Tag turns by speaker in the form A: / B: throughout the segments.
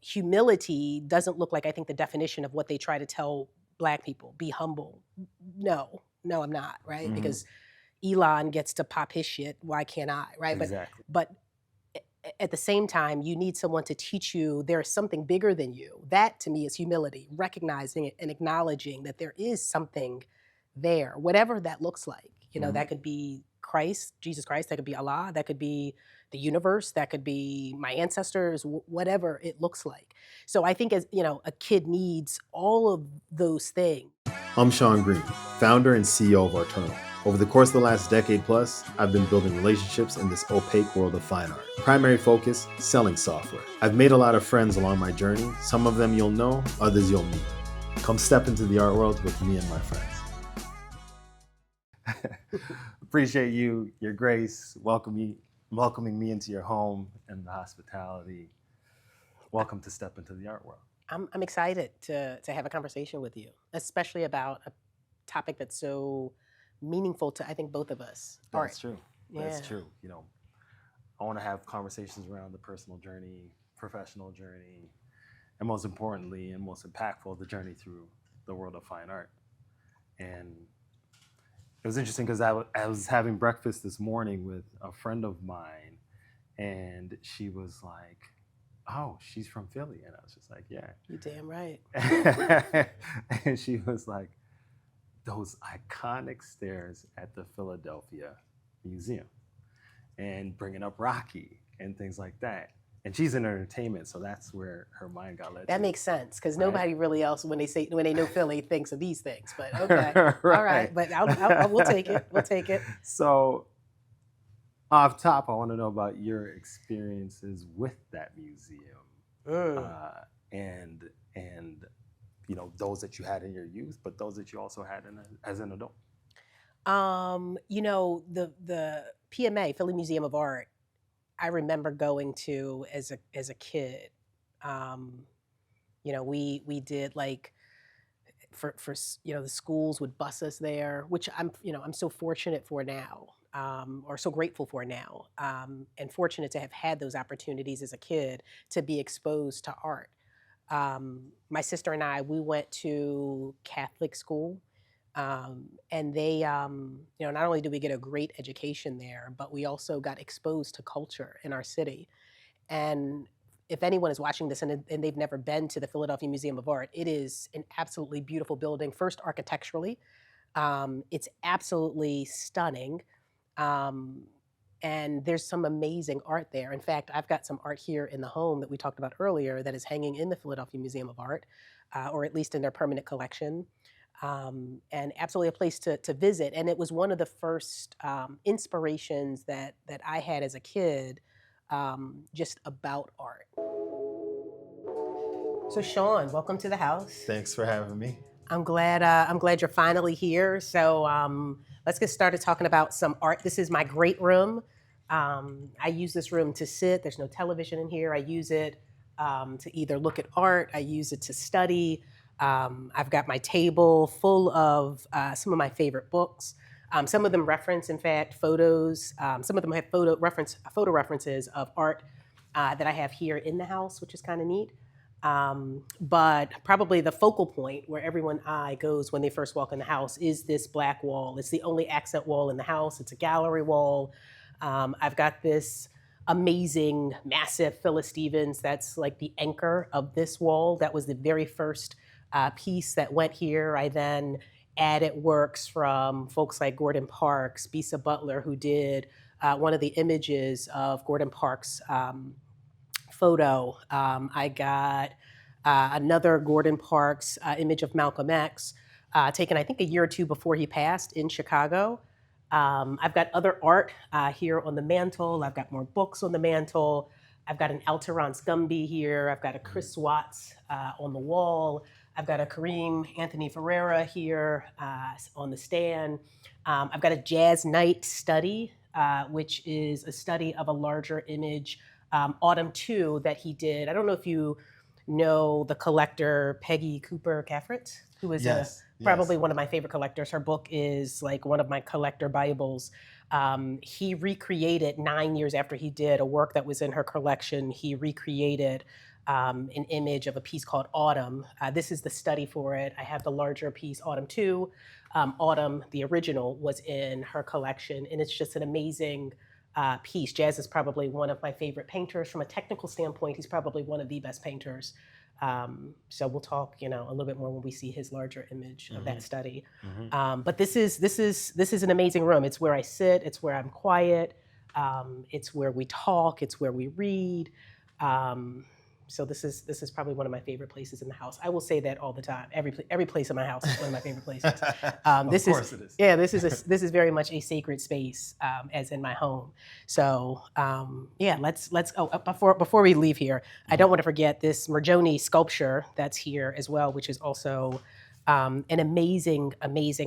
A: humility doesn't look like, I think, the definition of what they try to tell Black people. Be humble. No, I'm not, right? Because Elon gets to pop his shit. Why can't I, right?
B: Exactly.
A: But at the same time, you need someone to teach you there is something bigger than you. That to me is humility, recognizing it and acknowledging that there is something there, whatever that looks like. That could be Christ, Jesus Christ, that could be Allah, that could be the universe, that could be my ancestors, whatever it looks like. So I think, as a kid needs all of those things.
C: I'm Sean Green, founder and CEO of ARTERNAL. Over the course of the last decade plus, I've been building relationships in this opaque world of fine art. Primary focus, selling software. I've made a lot of friends along my journey. Some of them you'll know, others you'll meet. Come step into the art world with me and my friends.
B: Appreciate you, your grace, welcoming me into your home and the hospitality. Welcome to step into the art world.
A: I'm excited to have a conversation with you, especially about a topic that's so meaningful to, I think, both of us.
B: That's true.
A: Yeah.
B: That's true. I want to have conversations around the personal journey, professional journey, and most importantly and most impactful, the journey through the world of fine art. And it was interesting because I was having breakfast this morning with a friend of mine, and she was like, "Oh, she's from Philly," and I was just like, "Yeah,
A: you damn right."
B: And she was like, "Those iconic stairs at the Philadelphia Museum," and bringing up Rocky and things like that. And she's in entertainment, so that's where her mind got led.
A: That makes sense, because nobody really else, when they know Philly, thinks of these things. But okay,
B: Right.
A: All right, but we'll take it. We'll take it.
B: So, off top, I want to know about your experiences with that museum, and those that you had in your youth, but those that you also had as an adult.
A: The PMA, Philly Museum of Art, I remember going to as a kid. We did like for the schools would bus us there, which I'm so fortunate for now, or so grateful for now, and fortunate to have had those opportunities as a kid to be exposed to art. My sister and I, we went to Catholic school. And they, not only did we get a great education there, but we also got exposed to culture in our city. And if anyone is watching this and they've never been to the Philadelphia Museum of Art, it is an absolutely beautiful building. First, architecturally, it's absolutely stunning. And there's some amazing art there. In fact, I've got some art here in the home that we talked about earlier that is hanging in the Philadelphia Museum of Art, or at least in their permanent collection. And absolutely a place to visit. And it was one of the first inspirations that I had as a kid, just about art. So Sean, welcome to the house.
C: Thanks for having me.
A: I'm glad you're finally here. So let's get started talking about some art. This is my great room. I use this room to sit. There's no television in here. I use it to either look at art. I use it to study. I've got my table full of some of my favorite books. Some of them reference, in fact, photos. Some of them have photo references of art that I have here in the house, which is kind of neat. But probably the focal point where everyone's eye goes when they first walk in the house is this black wall. It's the only accent wall in the house. It's a gallery wall. I've got this amazing, massive Phyllis Stevens that's like the anchor of this wall. That was the very first piece that went here. I then added works from folks like Gordon Parks, Bisa Butler, who did one of the images of Gordon Parks' photo. I got another Gordon Parks image of Malcolm X, taken I think a year or two before he passed in Chicago. I've got other art here on the mantle. I've got more books on the mantle. I've got an Alterance Gumby here. I've got a Chris Watts on the wall. I've got a Kareem Anthony Ferreira here on the stand. I've got a Jazz Night study, which is a study of a larger image, Autumn 2, that he did. I don't know if you know the collector Peggy Cooper Caffrett, who is probably one of my favorite collectors. Her book is like one of my collector Bibles. He recreated 9 years after he did a work that was in her collection. He recreated an image of a piece called Autumn. This is the study for it. I have the larger piece, Autumn 2. Autumn, the original, was in her collection, and it's just an amazing piece. Jazz is probably one of my favorite painters. From a technical standpoint, he's probably one of the best painters. So we'll talk, a little bit more when we see his larger image of that study. But this is an amazing room. It's where I sit. It's where I'm quiet. It's where we talk. It's where we read. So this is probably one of my favorite places in the house. I will say that all the time. Every place in my house is one of my favorite places.
B: Of course it is.
A: Yeah, this is very much a sacred space, as in my home. So yeah, let's before we leave here, I don't want to forget this Merjoni sculpture that's here as well, which is also an amazing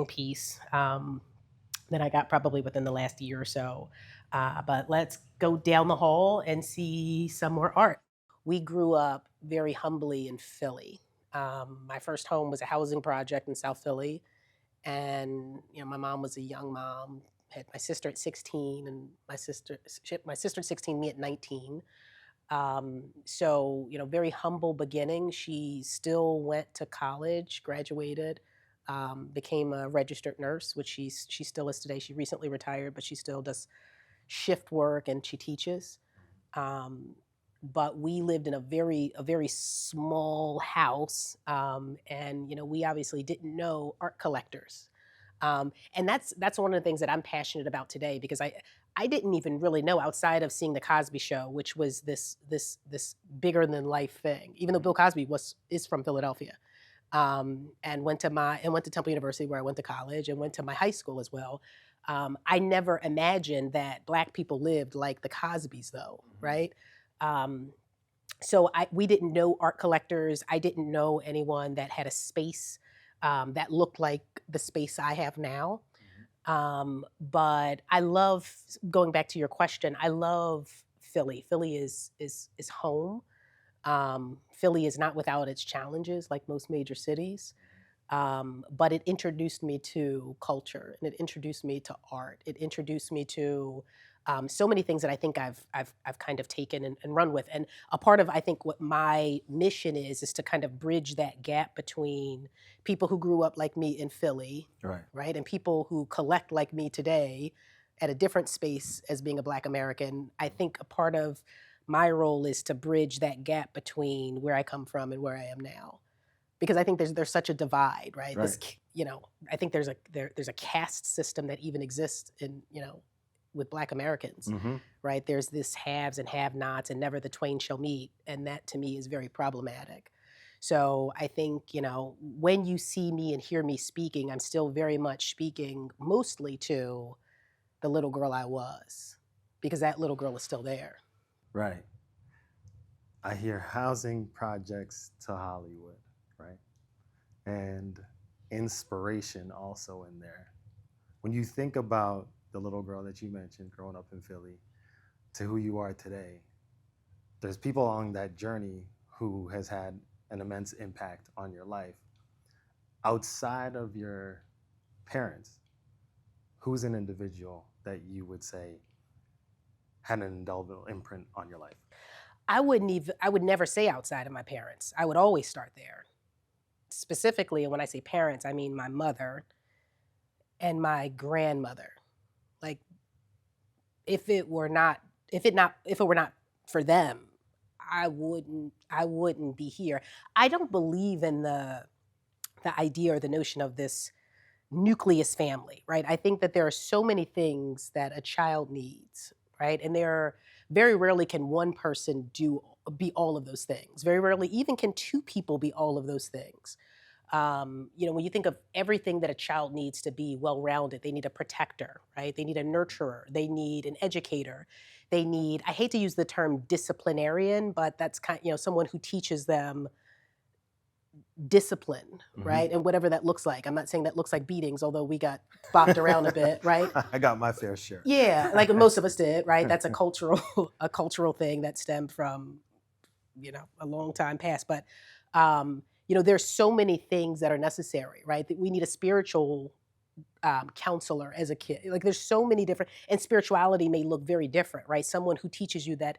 A: piece that I got probably within the last year or so. But let's go down the hall and see some more art. We grew up very humbly in Philly. My first home was a housing project in South Philly. And, my mom was a young mom, had my sister at 16 and my sister at 16, me at 19. So, very humble beginning. She still went to college, graduated, became a registered nurse, which she still is today. She recently retired, but she still does shift work and she teaches. But we lived in a very small house, and we obviously didn't know art collectors, and that's one of the things that I'm passionate about today, because I didn't even really know, outside of seeing the Cosby Show, which was this bigger than life thing. Even though Bill Cosby is from Philadelphia, and went to Temple University, where I went to college, and went to my high school as well. I never imagined that Black people lived like the Cosbys, though, right? So we didn't know art collectors. I didn't know anyone that had a space that looked like the space I have now. But I love, going back to your question, I love Philly. Philly is home. Philly is not without its challenges, like most major cities. But it introduced me to culture, and it introduced me to art. It introduced me to so many things that I think I've kind of taken and run with. And a part of, I think, what my mission is to kind of bridge that gap between people who grew up like me in Philly, right, and people who collect like me today at a different space as being a Black American. I think a part of my role is to bridge that gap between where I come from and where I am now. Because I think there's such a divide, right? This, I think there's a caste system that even exists in, with Black Americans, right? There's this haves and have-nots, and never the twain shall meet, and that to me is very problematic. So I think, when you see me and hear me speaking, I'm still very much speaking mostly to the little girl I was, because that little girl is still there.
B: Right. I hear housing projects to Hollywood, right? And inspiration also in there. When you think about the little girl that you mentioned growing up in Philly to who you are today, there's people along that journey who has had an immense impact on your life. Outside of your parents, who's an individual that you would say had an indelible imprint on your life?
A: I would never say outside of my parents. I would always start there. Specifically, and when I say parents, I mean my mother and my grandmother. Like, if it were not for them, I wouldn't be here. I don't believe in the idea or the notion of this nucleus family, right? I think that there are so many things that a child needs, right? And very rarely can one person be all of those things. Very rarely even can two people be all of those things. When you think of everything that a child needs to be well-rounded, they need a protector, right? They need a nurturer. They need an educator. They need, I hate to use the term disciplinarian, but that's someone who teaches them discipline, right? And whatever that looks like. I'm not saying that looks like beatings, although we got bopped around a bit, right?
B: I got my fair share.
A: Yeah, like most of us did, right? That's a cultural thing that stemmed from, a long time past. But, there's so many things that are necessary, right? That we need a spiritual counselor as a kid. Like there's so many different, and spirituality may look very different, right? Someone who teaches you that,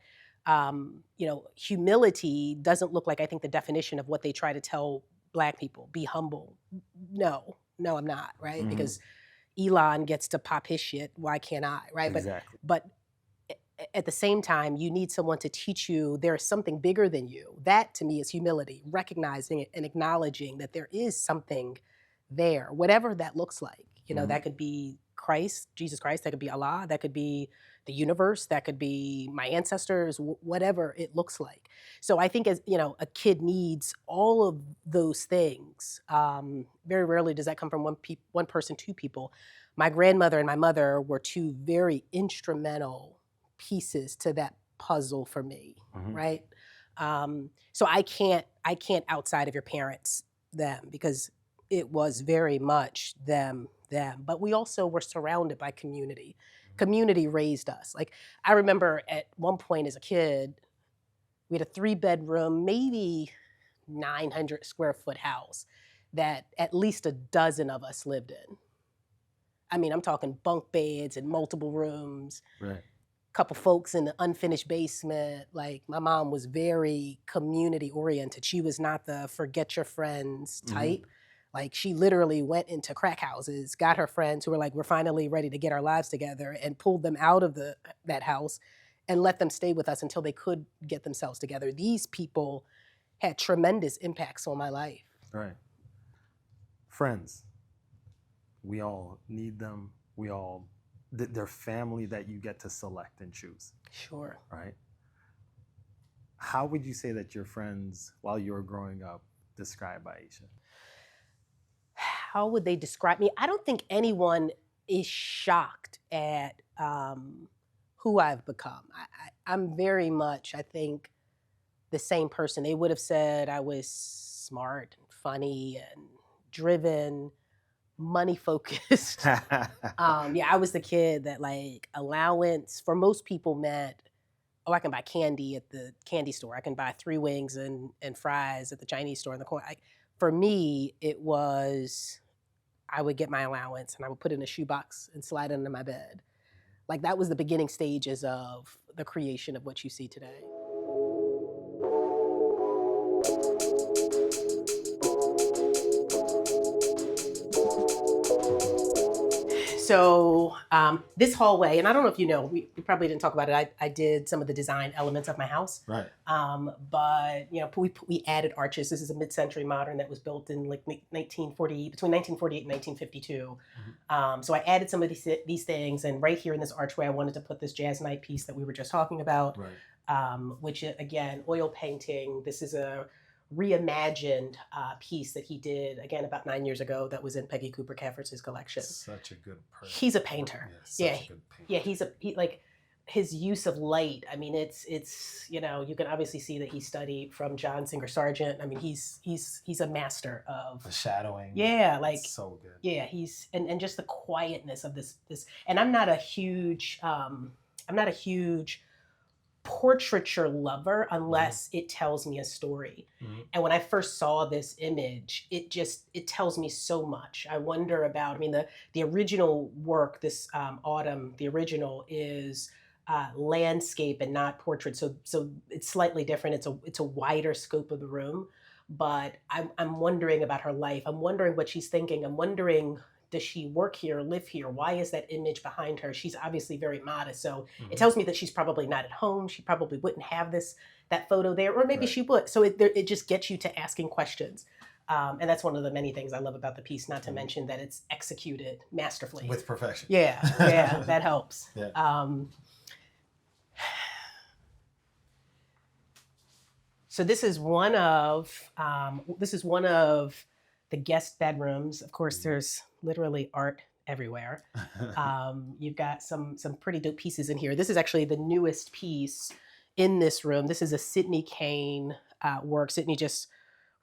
A: humility doesn't look like, I think, the definition of what they try to tell Black people. Be humble. No, I'm not, right?
B: Mhm.
A: Because Elon gets to pop his shit. Why can't I, right?
B: Exactly.
A: But at the same time, you need someone to teach you there is something bigger than you. That to me is humility, recognizing it and acknowledging that there is something there, whatever that looks like.
B: Mhm.
A: That could be Christ, Jesus Christ, that could be Allah, that could be the universe, that could be my ancestors, whatever it looks like. So I think as a kid needs all of those things. Very rarely does that come from one person, two people. My grandmother and my mother were two very instrumental pieces to that puzzle for me,
B: Mhm.
A: right? So I can't outside of your parents them, because it was very much them. But we also were surrounded by community. Community raised us. Like I remember at one point as a kid, we had a 3-bedroom, maybe 900 square foot house that at least a dozen of us lived in. I mean, I'm talking bunk beds and multiple rooms.
B: Right.
A: Couple folks in the unfinished basement. Like my mom was very community oriented. She was not the forget your friends type. Like she literally went into crack houses, got her friends who were like, we're finally ready to get our lives together, and pulled them out of that house and let them stay with us until they could get themselves together. These people had tremendous impacts on my life.
B: Right. Friends. We all need them. We all, they're family that you get to select and choose,
A: Sure.
B: right? How would you say that your friends, while you were growing up, describe Ayesha?
A: How would they describe me? I don't think anyone is shocked at who I've become. I'm very much, I think, the same person. They would have said I was smart and funny and driven, money focused. Yeah, I was the kid that like allowance for most people meant, oh, I can buy candy at the candy store. I can buy 3 wings and fries at the Chinese store in the corner. For me, it was, I would get my allowance and I would put it in a shoebox and slide it under my bed. Like that was the beginning stages of the creation of what you see today. So this hallway, and I don't know if you know, we probably didn't talk about it. I did some of the design elements of my house.
B: Right.
A: But we added arches. This is a mid-century modern that was built in like 1948, between 1948 and 1952. So I added some of these things, and right here in this archway, I wanted to put this jazz night piece that we were just talking about.
B: Right.
A: Which again, oil painting. This is a reimagined piece that he did again about 9 years ago that was in Peggy Cooper Cafferty's collection.
B: Such a good person.
A: He's a painter.
B: Yeah, such a good painter.
A: He like his use of light. I mean, it's you can obviously see that he studied from John Singer Sargent. I mean, he's a master of
B: the shadowing.
A: Yeah, like
B: so good.
A: Yeah, he's and just the quietness of this. And I'm not a huge portraiture lover unless it tells me a story. And when I first saw this image, it tells me so much. I wonder about, the original work this autumn, the original is landscape and not portrait. So it's slightly different. It's a wider scope of the room, but I'm wondering about her life. I'm wondering what she's thinking. I'm wondering, does she work here, live here? Why is that image behind her? She's obviously very modest. So it tells me that she's probably not at home. She probably wouldn't have that photo there, or maybe she would. So it just gets you to asking questions. And that's one of the many things I love about the piece, not to mention that it's executed masterfully.
B: With perfection.
A: Yeah, that helps.
B: Yeah.
A: So this is one of the guest bedrooms. Of course, there's literally art everywhere. You've got some pretty dope pieces in here. This is actually the newest piece in this room. This is a Sydney Kane work. Sydney just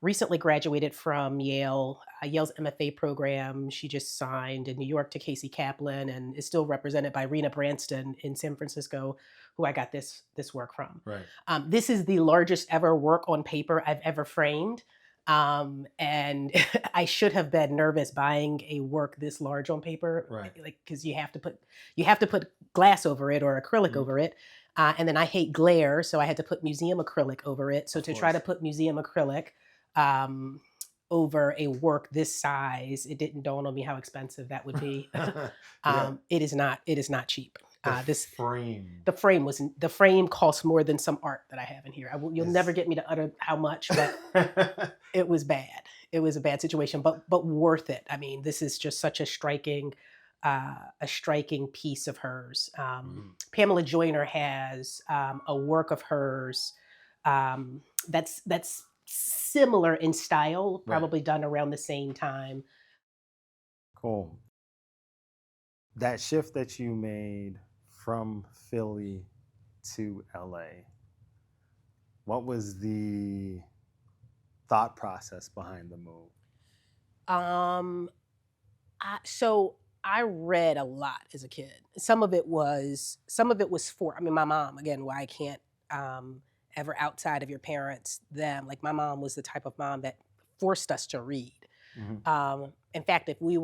A: recently graduated from Yale's MFA program. She just signed in New York to Casey Kaplan and is still represented by Rena Branston in San Francisco, who I got this work from.
B: Right.
A: This is the largest ever work on paper I've ever framed. And I should have been nervous buying a work this large on paper,
C: Right.
A: like because you have to put glass over it or acrylic over it. And then I hate glare, so I had to put museum acrylic over it. So
C: Of
A: to try to
C: course.
A: put museum acrylic over a work this size, it didn't dawn on me how expensive that would be.
C: Yeah.
A: It is not cheap. This
C: frame.
A: the frame costs more than some art that I have in here. You'll
C: Yes.
A: never get me to utter how much, but it was bad. It was a bad situation, but worth it. I mean, this is just such a striking piece of hers. Pamela Joyner has a work of hers that's similar in style, probably done around the same time.
B: Cool. That shift that you made from Philly to LA, what was the thought process behind the move?
A: So I read a lot as a kid. Some of it was for. I mean, my mom, again, why I can't ever outside of your parents, them. Like my mom was the type of mom that forced us to read. In fact, if we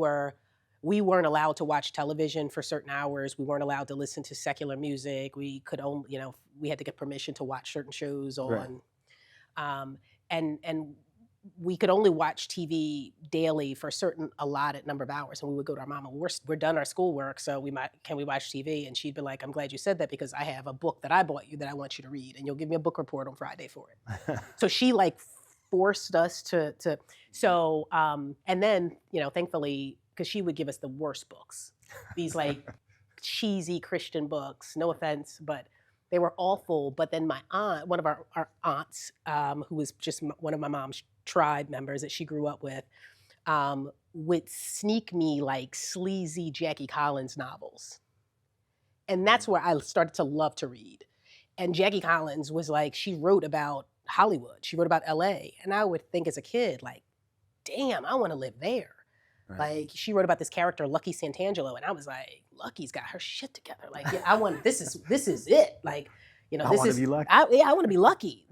A: weren't allowed to watch television for certain hours. We weren't allowed to listen to secular music. We could only, we had to get permission to watch certain shows on, and we could only watch TV daily for a certain allotted number of hours. And we would go to our mom and we're done our schoolwork, so can we watch TV? And she'd be like, I'm glad you said that because I have a book that I bought you that I want you to read, and you'll give me a book report on Friday for it. So she forced us to. So and then thankfully, because she would give us the worst books, these cheesy Christian books. No offense, but they were awful. But then my aunt, one of our aunts, who was just one of my mom's tribe members that she grew up with, would sneak me sleazy Jackie Collins novels. And that's where I started to love to read. And Jackie Collins was she wrote about Hollywood. She wrote about LA. And I would think as a kid, damn, I want to live there. Right. She wrote about this character, Lucky Santangelo, and I was like, Lucky's got her shit together. Yeah, I want this is it.
B: I
A: this
B: want
A: is
B: to be lucky.
A: I want to be lucky.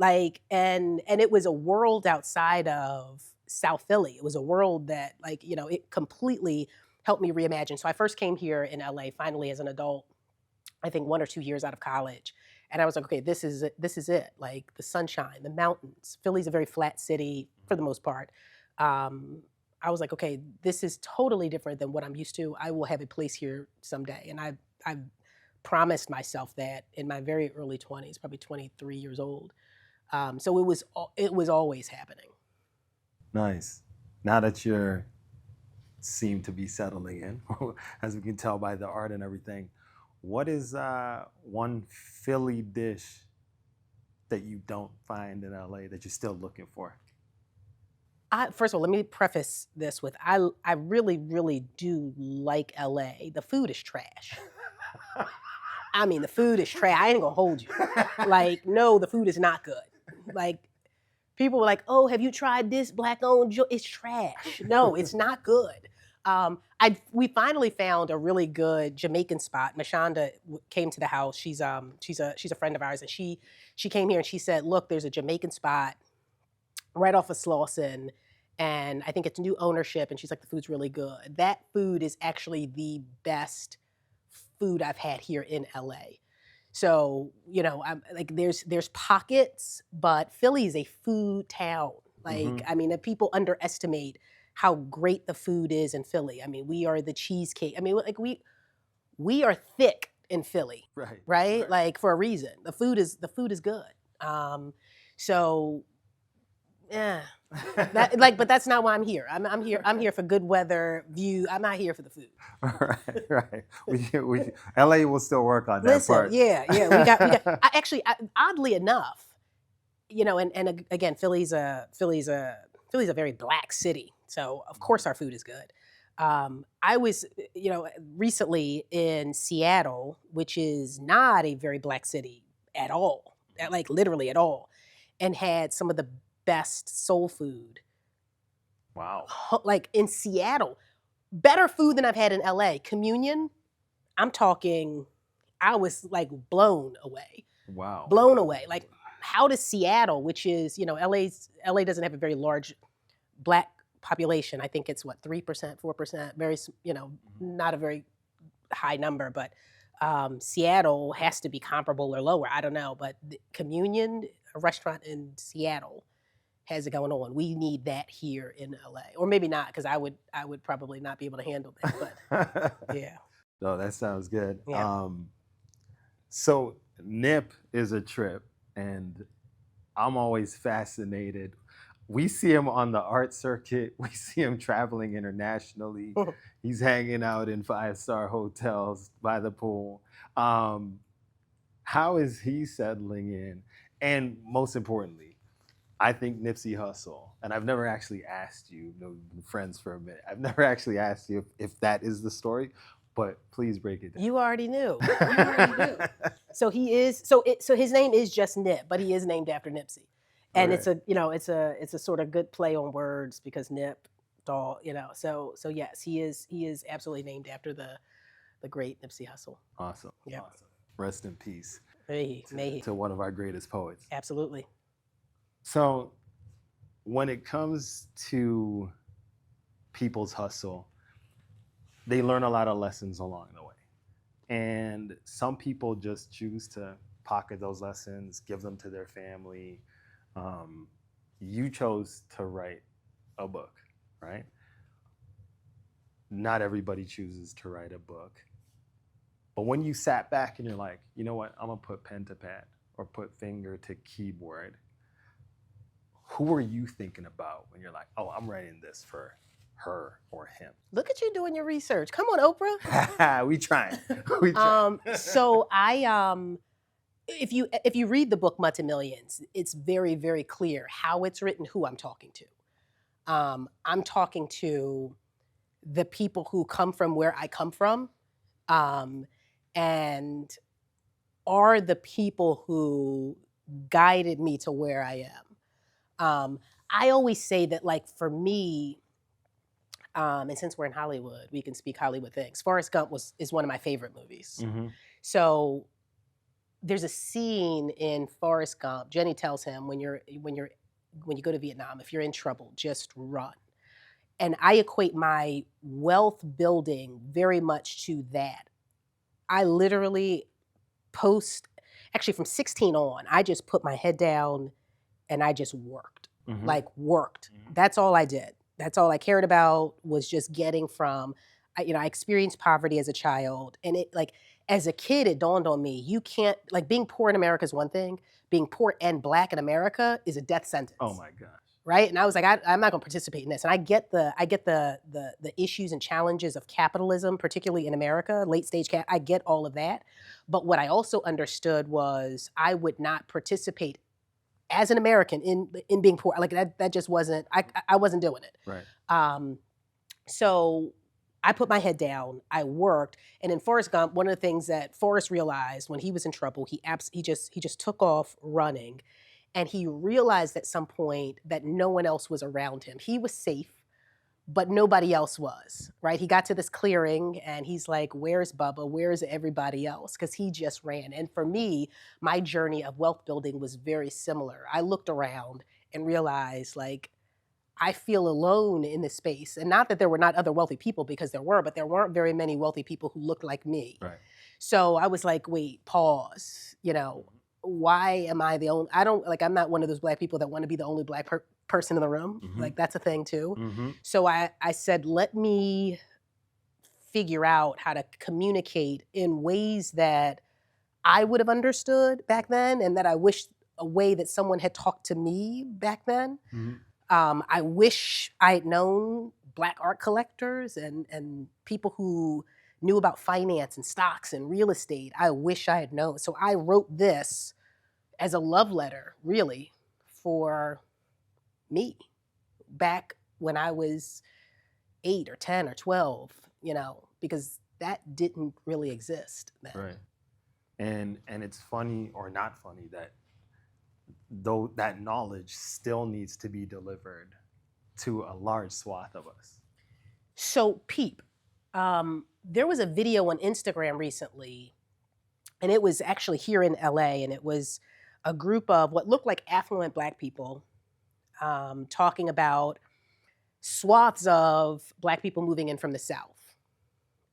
A: And it was a world outside of South Philly. It was a world that it completely helped me reimagine. So I first came here in LA finally as an adult, I think 1 or 2 years out of college. And I was like, okay, this is it. The sunshine, the mountains. Philly's a very flat city for the most part. I was like, okay, this is totally different than what I'm used to. I will have a place here someday. And I promised myself that in my very early 20s, probably 23 years old. So it was always happening.
B: Nice. Now that you seem to be settling in, as we can tell by the art and everything, what is one Philly dish that you don't find in LA that you're still looking for?
A: First of all, let me preface this with I really, really do like LA. The food is trash. I mean, the food is trash. I ain't gonna hold you. No, the food is not good. People were like, oh, have you tried this black-owned? It's trash. No, it's not good. We finally found a really good Jamaican spot. Mashonda came to the house. She's a friend of ours, and she came here and she said, look, there's a Jamaican spot right off of Slauson, and I think it's new ownership, and she's like, the food's really good. That food is actually the best food I've had here in LA. So, I'm there's pockets, but Philly is a food town. I mean, people underestimate how great the food is in Philly. I mean, we are the cheesecake. I mean, we are thick in Philly. Right? For a reason. The food is good. So yeah, but that's not why I'm here. I'm here for good weather, view. I'm not here for the food.
B: Right. We LA will still work on that part.
A: Yeah. We got. Oddly enough, and again, Philly's a very black city, so of course our food is good. I was, recently in Seattle, which is not a very black city at all, literally at all, and had some of the best soul food.
B: Wow.
A: In Seattle. Better food than I've had in LA. Communion, I'm talking, I was blown away.
B: Wow.
A: Blown away. How does Seattle, which is, LA doesn't have a very large Black population. I think it's what, 3%, 4%, very, not a very high number, but Seattle has to be comparable or lower. I don't know, but the Communion, a restaurant in Seattle, has it going on. We need that here in LA, or maybe not, because I would probably not be able to handle that. But yeah,
B: No, that sounds good.
A: Yeah.
B: So NIP is a trip, and I'm always fascinated. We see him on the art circuit. We see him traveling internationally. He's hanging out in 5-star hotels by the pool. How is he settling in? And most importantly, I think Nipsey Hussle, and I've never actually asked you, we've been friends for a minute. I've never actually asked you if that is the story, but please break it down.
A: You already knew. You already knew. So he is. So his name is just Nip, but he is named after Nipsey, and
B: Right.
A: it's a sort of good play on words because Nip, doll. So yes, he is absolutely named after the great Nipsey Hussle.
B: Awesome.
A: Yeah.
B: Awesome. Rest in peace
A: May he.
B: to one of our greatest poets.
A: Absolutely.
B: So when it comes to people's hustle, they learn a lot of lessons along the way. And some people just choose to pocket those lessons, give them to their family. You chose to write a book, right? Not everybody chooses to write a book. But when you sat back and you're like, you know what, I'm gonna put pen to pad or put finger to keyboard, who are you thinking about when you're like, oh, I'm writing this for her or him?
A: Look at you doing your research. Come on, Oprah.
B: We trying. We trying.
A: So if you read the book Mud to Millions, it's very, very clear how it's written, who I'm talking to. I'm talking to the people who come from where I come from, and are the people who guided me to where I am. I always say that, like, for me, and since we're in Hollywood, we can speak Hollywood things. Forrest Gump is one of my favorite movies.
B: Mm-hmm.
A: So there's a scene in Forrest Gump. Jenny tells him, when you go to Vietnam, if you're in trouble, just run. And I equate my wealth building very much to that. I literally actually from 16 on, I just put my head down and I just worked.
B: Mm-hmm.
A: Like worked.
B: Mhm.
A: That's all I did. That's all I cared about, was just getting from, I experienced poverty as a child. And it, like, as a kid, it dawned on me, you can't, like, being poor in America is one thing. Being poor and Black in America is a death sentence.
B: Oh my gosh.
A: Right? And I was like, I'm not going to participate in this. And I get the issues and challenges of capitalism, particularly in America, late stage I get all of that. But what I also understood was I would not participate as an American in being poor. Like that just wasn't, I wasn't doing it.
B: Right.
A: So I put my head down, I worked. And in Forrest Gump, one of the things that Forrest realized when he was in trouble, he just took off running. And he realized at some point that no one else was around him. He was safe, but nobody else was, right? He got to this clearing and he's like, where's Bubba? Where's everybody else? Because he just ran. And for me, my journey of wealth building was very similar. I looked around and realized, like, I feel alone in this space. And not that there were not other wealthy people, because there were, but there weren't very many wealthy people who looked like me.
B: Right.
A: So I was like, wait, pause, why am I the only, I'm not one of those Black people that want to be the only Black person in the room.
B: Mhm.
A: Like, that's a thing too.
B: Mm-hmm.
A: So I said, let me figure out how to communicate in ways that I would have understood back then, and that I wish a way that someone had talked to me back then.
B: Mm-hmm.
A: I wish I had known Black art collectors and people who knew about finance and stocks and real estate. I wish I had known. So I wrote this as a love letter, really, for me back when I was 8 or 10 or 12, because that didn't really exist then.
B: Right. And it's funny or not funny that though that knowledge still needs to be delivered to a large swath of us.
A: So Peep, there was a video on Instagram recently, and it was actually here in LA, and it was a group of what looked like affluent Black people talking about swaths of Black people moving in from the South.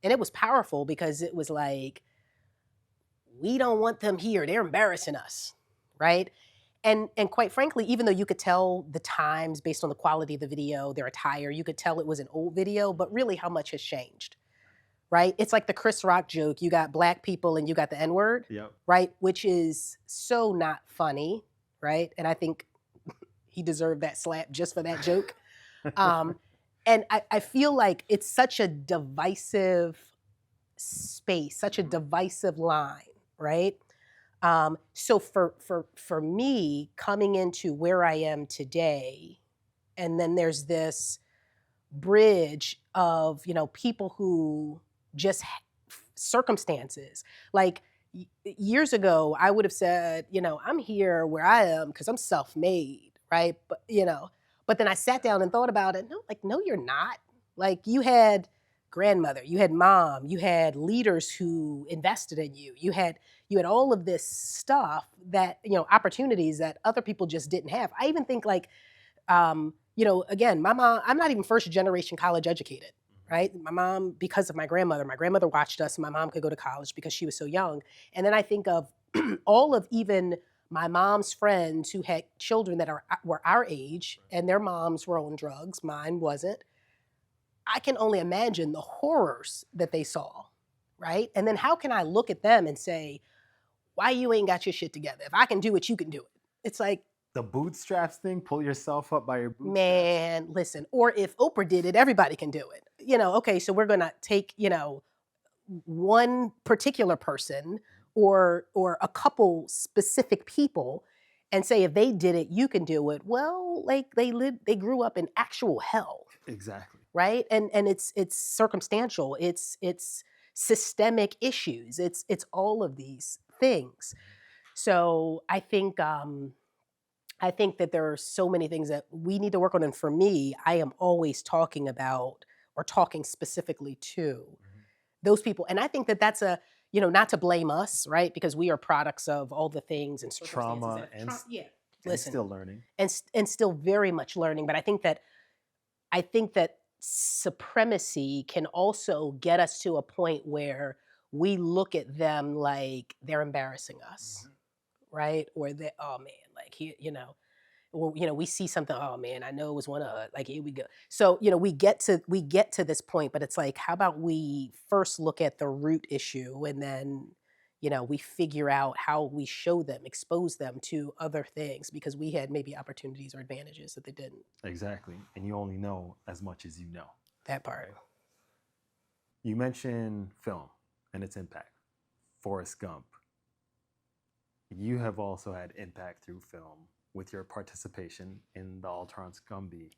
A: And it was powerful because it was like, we don't want them here. They're embarrassing us, right? And quite frankly, even though you could tell the times based on the quality of the video, their attire, you could tell it was an old video, but really how much has changed, right? It's like the Chris Rock joke, you got Black people and you got the N-word,
B: Yep.
A: right? Which is so not funny, right? And I think he deserved that slap just for that joke. And I feel like it's such a divisive space, such a divisive line, right? So for me, coming into where I am today, and then there's this bridge of, you know, people who just circumstances. Like years ago, I would have said, you know, I'm here where I am because I'm self-made, right? But you know, but then I sat down and thought about it. No, like, no, you're not. Like you had grandmother, you had mom, you had leaders who invested in you. You had all of this stuff that, you know, opportunities that other people just didn't have. I even think like, you know, again, my mom, I'm not even first generation college educated, right? My mom, because of my grandmother watched us and my mom could go to college because she was so young. And then I think of all of even my mom's friends who had children that were our age and their moms were on drugs, mine wasn't. I can only imagine the horrors that they saw, right? And then how can I look at them and say, why you ain't got your shit together? If I can do it, you can do it. It's like,
B: The bootstraps thing, pull yourself up by your bootstraps.
A: man, listen, or if Oprah did it, everybody can do it. You know, okay, so we're gonna take, you know, one particular person or a couple specific people and say if they did it, you can do it. Well, like they grew up in actual hell.
B: Exactly.
A: Right? And it's circumstantial. It's systemic issues. It's all of these things. So I think that there are so many things that we need to work on. And for me, I am always talking about or talking specifically to those people. And I think that that's a, you know, not to blame us, right? Because we are products of all the things and circumstances.
B: Trauma
A: that,
B: and,
A: yeah.
B: and
A: Listen,
B: still learning.
A: and still very much learning. But I think that supremacy can also get us to a point where we look at them like they're embarrassing us, right? Or they, oh man, like he, you know, or you know, we see something, oh man, I know it was one of us, like here we go. So, you know, we get to this point, but it's like, how about we first look at the root issue and then, you know, we figure out how we show them, expose them to other things because we had maybe opportunities or advantages that they didn't.
B: Exactly. And you only know as much as you know.
A: That part.
B: You mentioned film and its impact. Forrest Gump. You have also had impact through film with your participation in the Alterna's Gumby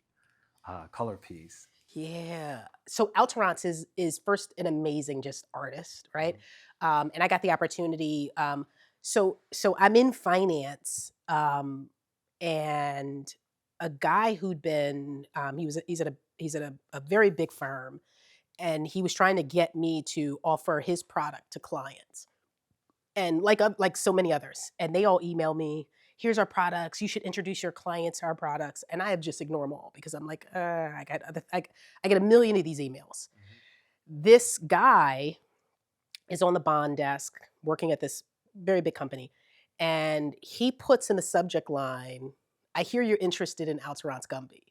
B: color piece.
A: Yeah. So Alterna's is first an amazing just artist, right? And I got the opportunity. So I'm in finance, and a guy who'd been he's at a very big firm, and he was trying to get me to offer his product to clients, and like so many others, and they all email me. Here's our products. You should introduce your clients to our products. And I have just ignore them all because I'm like, I get a million of these emails. This guy is on the bond desk working at this very big company. And he puts in the subject line, I hear you're interested in Alterna's Gumby.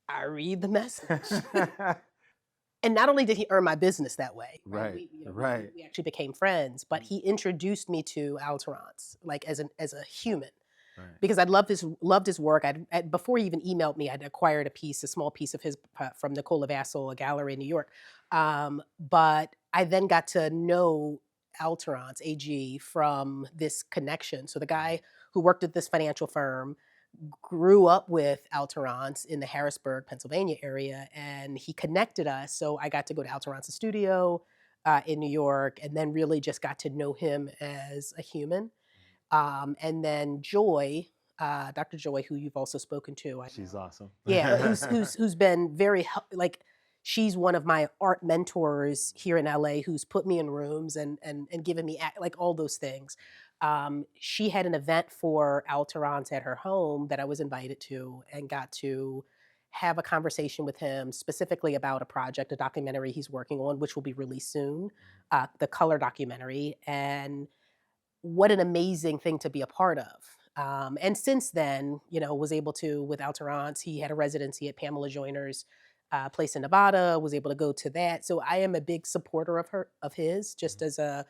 A: I read the message. And not only did he earn my business that way,
B: Right,
A: we actually became friends, but he introduced me to Alterna's, like as a human, because I'd loved his work. Before he even emailed me, I'd acquired a small piece of his from Nicola Vassell, a gallery in New York. But I then got to know Alterna's AG from this connection. So the guy who worked at this financial firm grew up with Alterna's in the Harrisburg, Pennsylvania area, and he connected us. So I got to go to Alterna's studio in New York, and then really just got to know him as a human. And then Joy, Dr. Joy, who you've also spoken to.
B: She's awesome.
A: Yeah, who's been very, like, she's one of my art mentors here in LA, who's put me in rooms and given me like all those things. She had an event for Alterna's at her home that I was invited to and got to have a conversation with him specifically about a project, a documentary he's working on, which will be released soon, the color documentary. And what an amazing thing to be a part of. And since then, was able to, with Alterance, he had a residency at Pamela Joyner's place in Nevada, was able to go to that. So I am a big supporter of his, just as a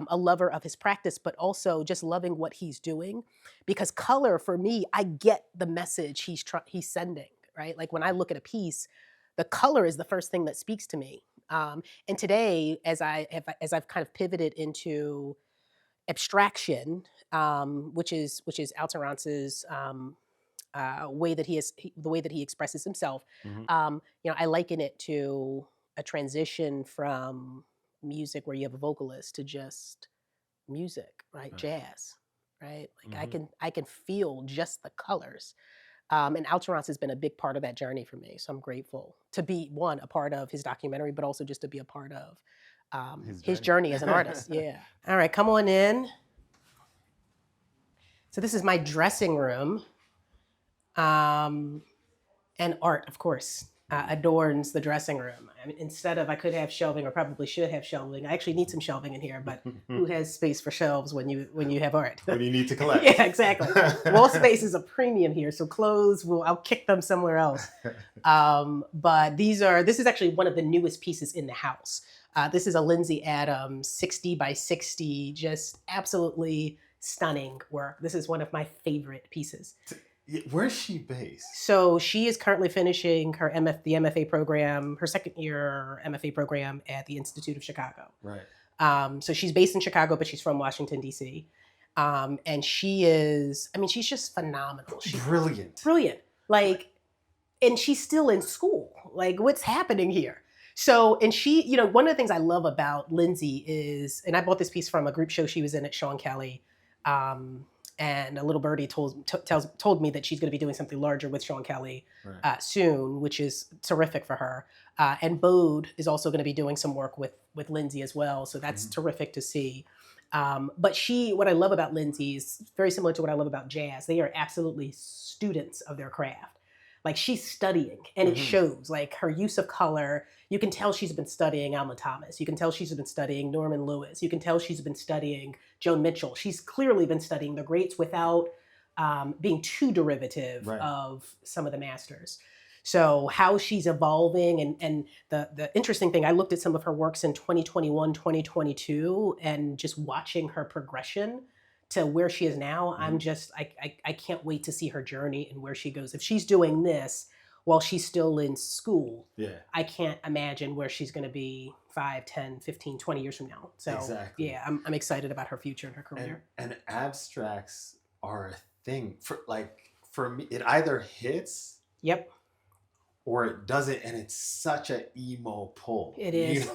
A: lover of his practice, but also just loving what he's doing. Because color, for me, I get the message he's sending, right? Like when I look at a piece, the color is the first thing that speaks to me. And today, as I've kind of pivoted into abstraction, which is Alterance's way that the way that he expresses himself.
B: Mhm.
A: I liken it to a transition from music where you have a vocalist to just music, right?
B: Right.
A: Jazz, right? Like
B: Mhm.
A: I can feel just the colors. And Alterance has been a big part of that journey for me. So I'm grateful to be a part of his documentary, but also just to be a part of his journey as an artist. Yeah. All right, come on in. So this is my dressing room. And art, of course, adorns the dressing room. I mean, I could have shelving, or probably should have shelving. I actually need some shelving in here, but who has space for shelves when you have art?
C: When you need to collect.
A: Yeah, exactly. Wall space is a premium here, so clothes, I'll kick them somewhere else. But this is actually one of the newest pieces in the house. This is a Lindsay Adams 60 by 60, just absolutely stunning work. This is one of my favorite pieces.
C: Where's she based?
A: So she is currently finishing the MFA program, her second year MFA program at the Institute of Chicago.
C: Right.
A: So she's based in Chicago, but she's from Washington, D.C. And she's just phenomenal. She's
C: Brilliant.
A: Like, and she's still in school. Like, what's happening here? So, and she, one of the things I love about Lindsay is, and I bought this piece from a group show she was in at Sean Kelly. And a little birdie told me that she's going to be doing something larger with Sean Kelly soon, which is terrific for her. And Bode is also going to be doing some work with Lindsay as well. So that's terrific to see. But what I love about Lindsay is very similar to what I love about jazz. They are absolutely students of their craft. Like she's studying, and it shows. Like her use of color, you can tell she's been studying Alma Thomas. You can tell she's been studying Norman Lewis. You can tell she's been studying Joan Mitchell. She's clearly been studying the greats without being too derivative of some of the masters. So how she's evolving, and the interesting thing, I looked at some of her works in 2021, 2022, and just watching her progression to where she is now, I'm just, I can't wait to see her journey and where she goes. If she's doing this while she's still in school, I can't imagine where she's going to be 5, 10, 15, 20 years from now. So yeah, I'm excited about her future and her career.
C: And abstracts are a thing. For me, it either hits or it doesn't, and it's such an emo pull.
A: It is.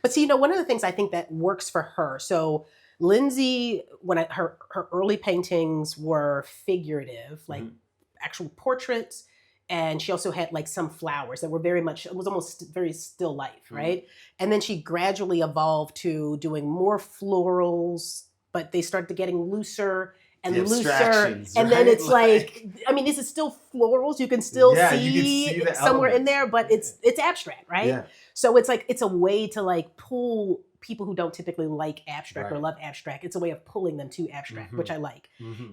A: But see, one of the things I think that works for her, so Lindsay, her early paintings were figurative, like actual portraits, and she also had like some flowers that were it was almost very still life, right? And then she gradually evolved to doing more florals, but they started getting looser and looser, and then it's like, I mean, this is still florals. You can still see it somewhere in there, but it's abstract, right? Yeah. So it's like, it's a way to like pull people who don't typically like abstract or love abstract. It's a way of pulling them to abstract, which I like.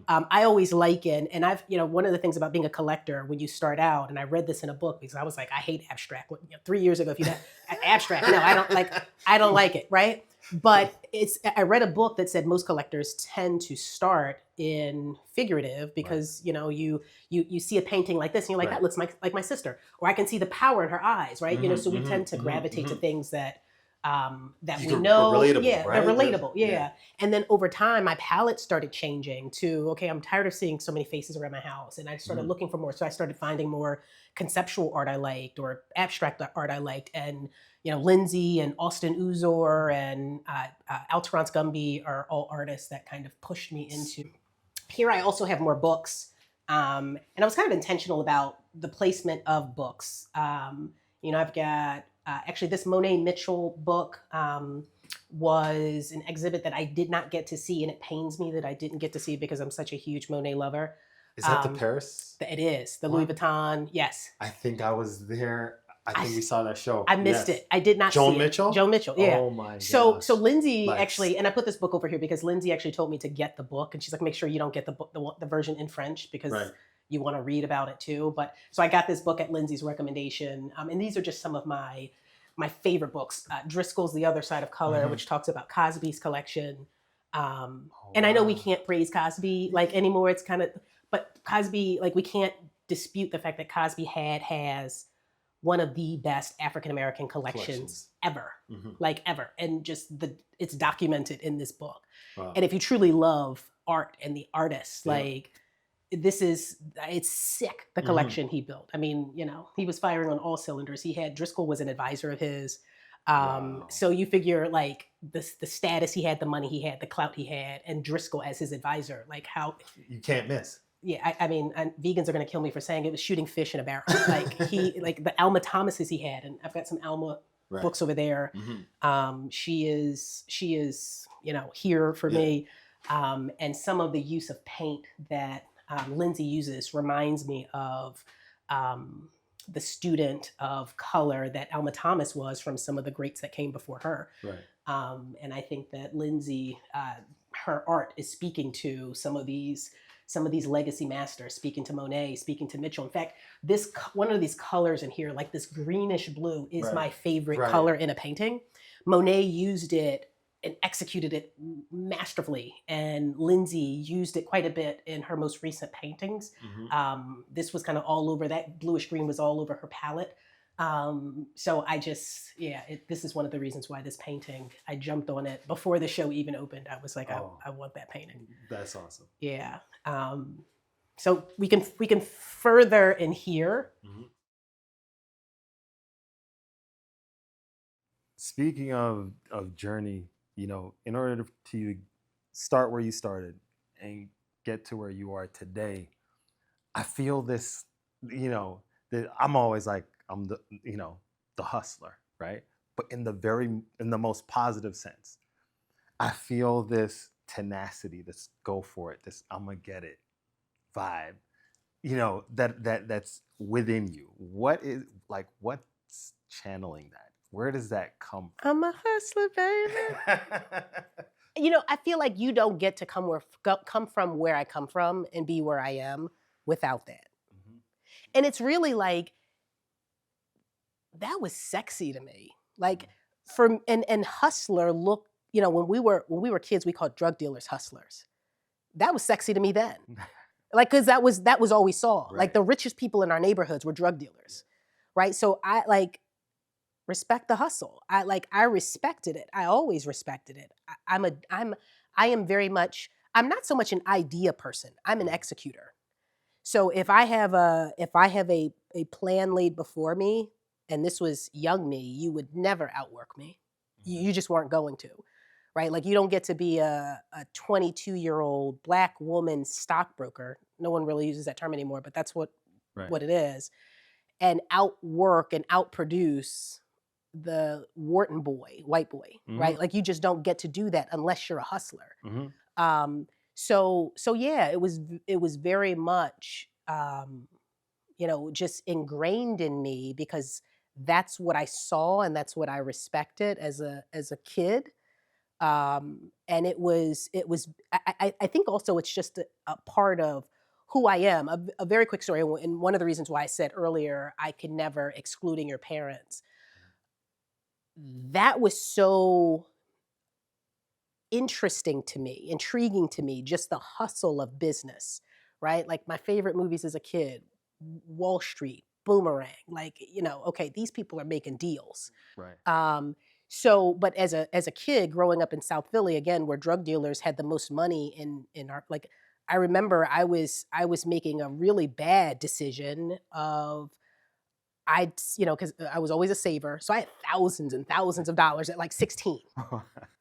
A: I always liken, and I've, one of the things about being a collector when you start out, and I read this in a book because I was like, I hate abstract. 3 years ago, if you had abstract, no, I don't like it, right? But I read a book that said most collectors tend to start in figurative because, you see a painting like this and you're like, that looks like my sister, or I can see the power in her eyes, right? So we tend to gravitate to things that we know,
C: relatable,
A: they're relatable, And then over time, my palette started changing to, okay, I'm tired of seeing so many faces around my house, and I started looking for more. So I started finding more conceptual art I liked, or abstract art I liked, and Lindsay and Austin Uzor and Alterance Gumby are all artists that kind of pushed me into. Here I also have more books, and I was kind of intentional about the placement of books. I've got actually this Monet Mitchell book was an exhibit that I did not get to see, and it pains me that I didn't get to see because I'm such a huge Monet lover.
C: Is that the Paris?
A: It is the
C: one?
A: Louis Vuitton. Yes.
C: I think I was there. I think we saw that show.
A: I missed
C: Yes.
A: it. I did not
C: Joan
A: see
C: Mitchell?
A: it. Joan Mitchell, yeah.
C: Oh my
A: So
C: gosh.
A: Lindsay
C: Like-
A: actually, and I put this book over here because Lindsay actually told me to get the book, and she's like, make sure you don't get the book, the version in French because
C: Right.
A: you want to read about it too. But so I got this book at Lindsay's recommendation, and these are just some of my favorite books. Driscoll's The Other Side of Color,
C: Mhm.
A: which talks about Cosby's collection. And I know we
C: wow.
A: can't praise Cosby like anymore. It's kind of, but Cosby, like we can't dispute the fact that Cosby has one of the best African-American collections ever,
C: Mhm.
A: like ever. And just it's documented in this book.
C: Wow.
A: And if you truly love art and the artists,
C: Yeah.
A: like it's sick, the
C: Mhm.
A: collection he built. I mean, he was firing on all cylinders. Driscoll was an advisor of his.
C: Wow.
A: So you figure like the status he had, the money he had, the clout he had, and Driscoll as his advisor, like how,
C: You can't miss.
A: yeah, I mean, and vegans are going to kill me for saying it was shooting fish in a barrel. Like like the Alma Thomases he had, and I've got some Alma
C: Right.
A: books over there.
C: Mhm.
A: She is, here for
C: Yeah.
A: me. And some of the use of paint that Lindsay uses reminds me of the student of color that Alma Thomas was from some of the greats that came before her.
C: Right.
A: And I think that Lindsay, her art is speaking to some of these legacy masters, speaking to Monet, speaking to Mitchell. In fact, one of these colors in here, like this greenish blue, is
C: Right.
A: my favorite
C: Right.
A: color in a painting. Monet used it and executed it masterfully, and Lindsay used it quite a bit in her most recent paintings.
C: Mhm.
A: This was kind of all over, that bluish green was all over her palette. So I just, this is one of the reasons why this painting, I jumped on it before the show even opened. I was like,
C: Oh.
A: I want that painting.
C: That's awesome.
A: Yeah. So we can further in here.
C: Mhm.
B: Speaking of journey, in order to start where you started and get to where you are today, I feel this, that I'm always like, I'm the hustler, right? But in the most positive sense, I feel this tenacity, this go for it, this I'm gonna get it vibe, that's within you. What's channeling that? Where does that come from?
A: I'm a hustler, baby. I feel like you don't get to come from where I come from and be where I am without that.
B: Mhm.
A: And it's really like, that was sexy to me. Like and hustler look, when we were kids, we called drug dealers hustlers. That was sexy to me then. Like, cause that was all we saw.
C: Right.
A: Like the richest people in our neighborhoods were drug dealers. Right. So I respect the hustle. I respected it. I always respected it. I am very much, I'm not so much an idea person. I'm an executor. So if I have a plan laid before me, and this was young me, you would never outwork me. You just weren't going to, right? Like you don't get to be a 22-year-old Black woman stockbroker. No one really uses that term anymore, but that's what it is. And outwork and outproduce the Wharton boy, white boy, right? Like you just don't get to do that unless you're a hustler.
B: Mhm.
A: So yeah, it was very much, just ingrained in me because that's what I saw and that's what I respected as a kid. And it was I think also it's just a part of who I am. A very quick story, and one of the reasons why I said earlier I could never excluding your parents. That was so interesting to me, intriguing to me, just the hustle of business, right? Like my favorite movies as a kid, Wall Street, Boomerang, like, okay, these people are making deals.
B: Right.
A: So, but as a kid growing up in South Philly, again, where drug dealers had the most money in our, like, I remember I was making a really bad decision of, because I was always a saver. So I had thousands and thousands of dollars at like 16,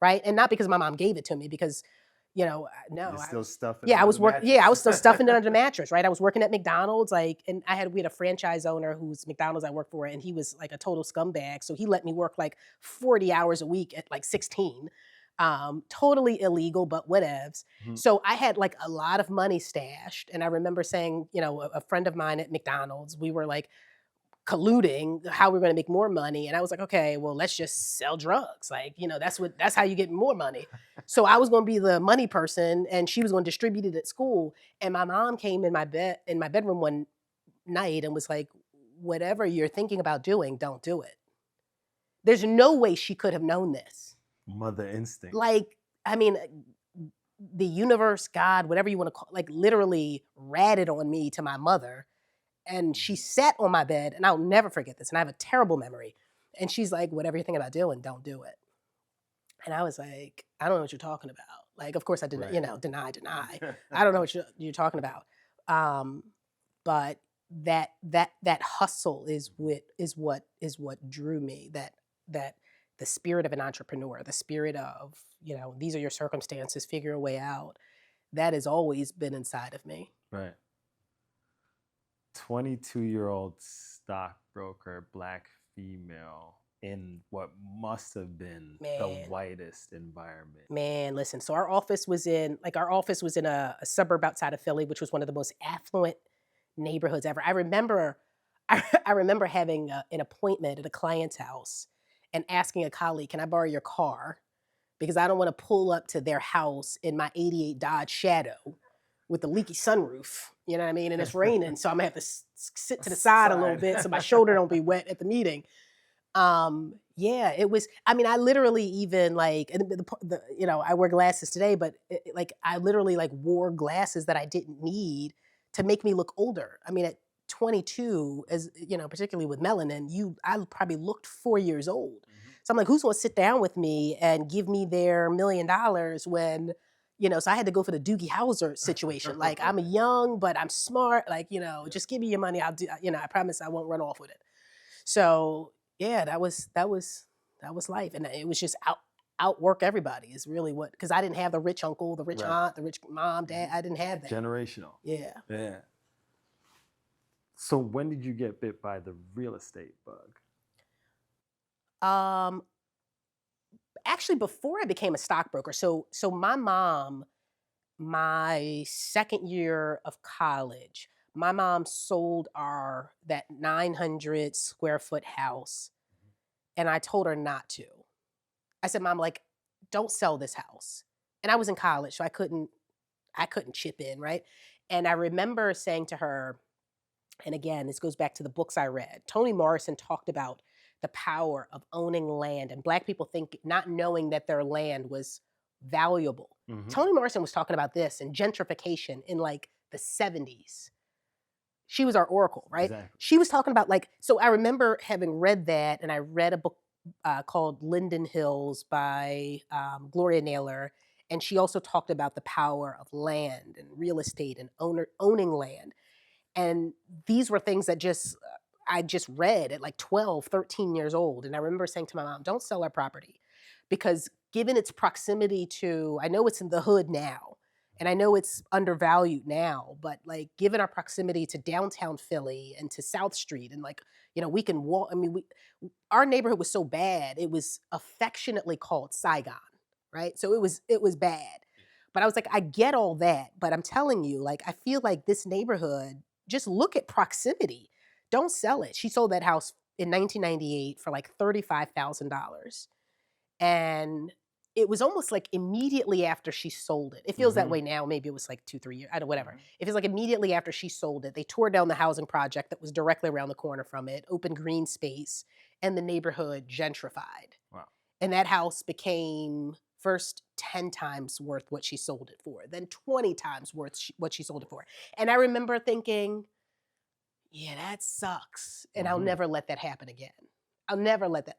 A: right? And not because my mom gave it to me, because, no.
B: You're still stuffing.
A: Yeah,
B: it
A: I was
B: under the
A: working. Yeah, I was
B: mattress.
A: still stuffing it under the mattress, right? I was working at McDonald's, and we had a franchise owner whose McDonald's I worked for, and he was like a total scumbag. So he let me work like 40 hours a week at like 16. Totally illegal, but whatevs.
B: Mhm.
A: So I had like a lot of money stashed. And I remember saying, a friend of mine at McDonald's, we were like colluding how we are going to make more money. And I was like, okay, well, let's just sell drugs. Like, that's how you get more money. So I was going to be the money person and she was going to distribute it at school. And my mom came in my bedroom one night and was like, whatever you're thinking about doing, don't do it. There's no way she could have known this.
B: Mother instinct.
A: Like, I mean, the universe, God, whatever you want to call, like literally ratted on me to my mother. And she sat on my bed, and I'll never forget this. And I have a terrible memory. And she's like, whatever you're thinking about doing, don't do it. And I was like, I don't know what you're talking about. Like, of course I didn't,
B: Right.
A: deny. I don't know what you're talking about. But that hustle is what drew me. That the spirit of an entrepreneur, the spirit of, these are your circumstances, figure a way out. That has always been inside of me.
B: Right. 22-year-old stockbroker, Black female in what must have been the
A: Man.
B: whitest environment.
A: Man, listen. So our office was in a suburb outside of Philly, which was one of the most affluent neighborhoods ever. I remember having an appointment at a client's house and asking a colleague, "Can I borrow your car?" Because I don't want to pull up to their house in my '88 Dodge Shadow with the leaky sunroof. You know what I mean? And it's raining, so I'm gonna have to sit to the side a little bit so my shoulder don't be wet at the meeting. Yeah, it was. I mean, I literally even like, and I wear glasses today, but I literally like wore glasses that I didn't need to make me look older. I mean, at 22, as particularly with melanin, I probably looked 4 years old. So I'm like, who's going to sit down with me and give me their $1 million when, so I had to go for the Doogie Howser situation. Like, I'm young, but I'm smart. Like, just give me your money. I'll do, I promise I won't run off with it. So yeah, that was life. And it was just outwork everybody is really because I didn't have the rich uncle, the rich
B: Right.
A: aunt, the rich mom, dad. I didn't have that.
B: Generational.
A: Yeah.
B: Yeah. So when did you get bit by the real estate bug?
A: Actually, before I became a stockbroker, so my mom, my second year of college, my mom sold that 900 square foot house, and I told her not to. I said, "Mom, like, don't sell this house." And I was in college, so I couldn't chip in, right? And I remember saying to her, and again, this goes back to the books I read. Toni Morrison talked about the power of owning land and Black people not knowing that their land was valuable.
B: Mhm.
A: Toni Morrison was talking about this and gentrification in like the 70s. She was our oracle, right?
B: Exactly.
A: She was talking about so I remember having read that, and I read a book called Linden Hills by Gloria Naylor. And she also talked about the power of land and real estate and owning land. And these were things that I just read at like 12, 13 years old. And I remember saying to my mom, don't sell our property, because given its proximity to, I know it's in the hood now, and I know it's undervalued now, but like given our proximity to downtown Philly and to South Street, and we can walk. I mean, our neighborhood was so bad, it was affectionately called Saigon, right? So it was bad. But I was like, I get all that, but I'm telling you, like, I feel like this neighborhood, just look at proximity. Don't sell it. She sold that house in 1998 for like $35,000. And it was almost like immediately after she sold it. It feels that way now. Maybe it was like 2-3 years. I don't know, whatever. It feels like immediately after she sold it, they tore down the housing project that was directly around the corner from it, open green space, and the neighborhood gentrified.
B: Wow.
A: And that house became first 10 times worth what she sold it for, then 20 times worth what she sold it for. And I remember thinking, yeah, that sucks. And I'll never let that happen again. I'll never let that,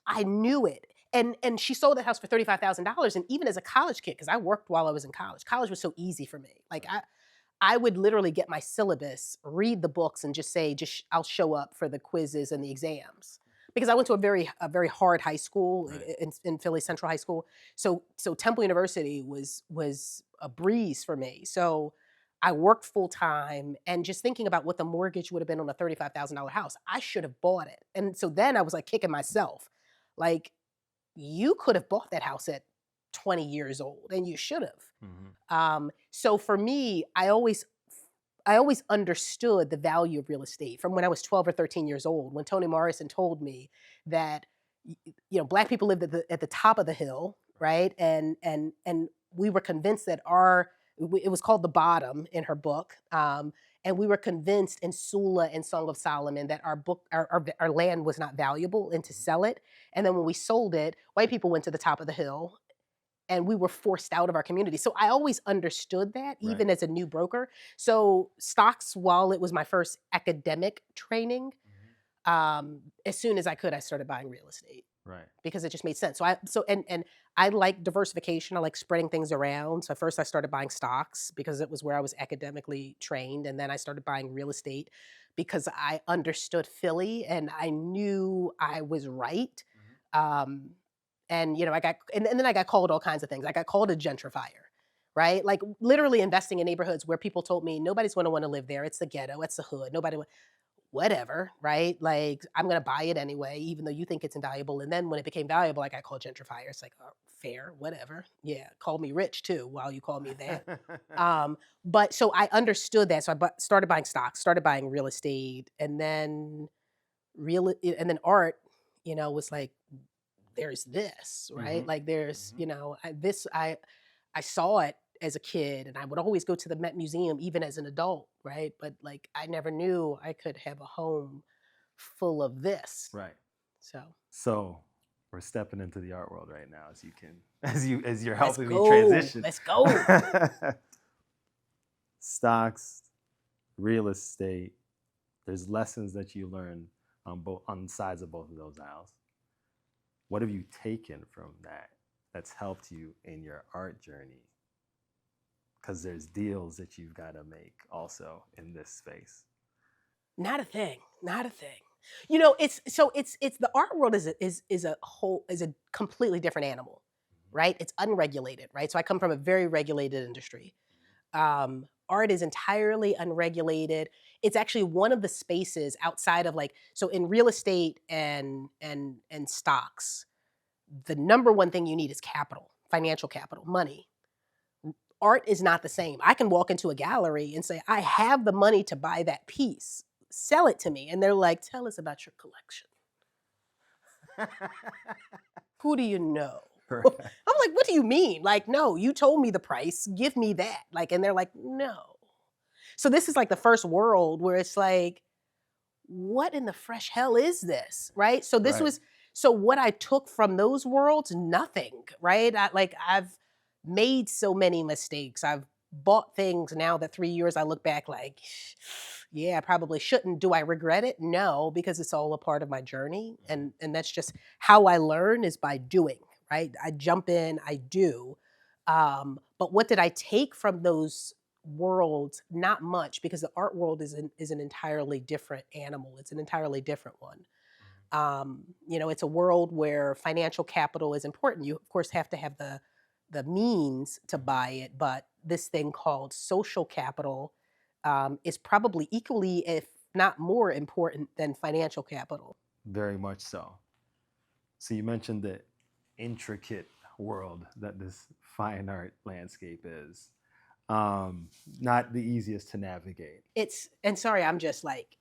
A: I knew it. And she sold that house for $35,000. And even as a college kid, because I worked while I was in college was so easy for me. Like I would literally get my syllabus, read the books, and just say, I'll show up for the quizzes and the exams. Because I went to a very hard high school, right, in Philly Central High School. So Temple University was a breeze for me. So I worked full time, and just thinking about what the mortgage would have been on a $35,000 house, I should have bought it. And so then I was like kicking myself, like, you could have bought that house at 20 years old, and you should have.
B: Mm-hmm.
A: So for me, I always understood the value of real estate from when I was 12 or 13 years old, when Toni Morrison told me that, Black people lived at the top of the hill, right? And we were convinced that it was called The Bottom in her book. And we were convinced in Sula and Song of Solomon that our land was not valuable and to sell it. And then when we sold it, white people went to the top of the hill and we were forced out of our community. So I always understood that, even as a new broker. So stocks, while it was my first academic training, as soon as I could, I started buying real estate.
B: Right.
A: Because it just made sense. And I like diversification. I like spreading things around. So first I started buying stocks because it was where I was academically trained. And then I started buying real estate because I understood Philly and I knew I was right. And then I got called all kinds of things. I got called a gentrifier, right? Like literally investing in neighborhoods where people told me nobody's going to want to live there. It's the ghetto. It's the hood. Whatever, right? Like I'm going to buy it anyway, even though you think it's invaluable. And then when it became valuable, I got called gentrifier. It's like, oh, fair, whatever. Yeah, call me rich too while you call me that. But so I understood that. So I started buying stocks, started buying real estate, and then art, was like, there's this, right?
B: Mm-hmm.
A: Like there's,
B: Mm-hmm.
A: I saw it as a kid and I would always go to the Met Museum even as an adult, right? But like I never knew I could have a home full of this.
B: Right.
A: So
B: we're stepping into the art world right now as you're helping me
A: go.
B: transition.
A: Let's go.
B: Stocks, real estate, there's lessons that you learn on sides of both of those aisles. What have you taken from that that's helped you in your art journey? Because there's deals that you've got to make also in this space.
A: Not a thing. It's the art world is a completely different animal, right? It's unregulated, right? So I come from a very regulated industry. Art is entirely unregulated. It's actually one of the spaces outside of so in real estate and stocks, the number one thing you need is capital, financial capital, money. Art is not the same. I can walk into a gallery and say, I have the money to buy that piece. Sell it to me. And they're like, tell us about your collection. Who do you know? Right. I'm like, what do you mean? Like, no, you told me the price. Give me that. And they're like, no. So this is like the first world where it's like, what in the fresh hell is this? Right? So so what I took from those worlds, nothing, right? I've made so many mistakes. I've bought things now that 3 years I look back like, yeah, I probably shouldn't. Do I regret it? No, because it's all a part of my journey. And that's just how I learn is by doing, right? I jump in, I do. But what did I take from those worlds? Not much, because the art world is an entirely different animal. It's an entirely different one. It's a world where financial capital is important. You, of course, have to have the means to buy it, but this thing called social capital is probably equally, if not more important than financial capital.
B: Very much so. So you mentioned the intricate world that this fine art landscape is. Not the easiest to navigate.
A: Sorry, I'm just like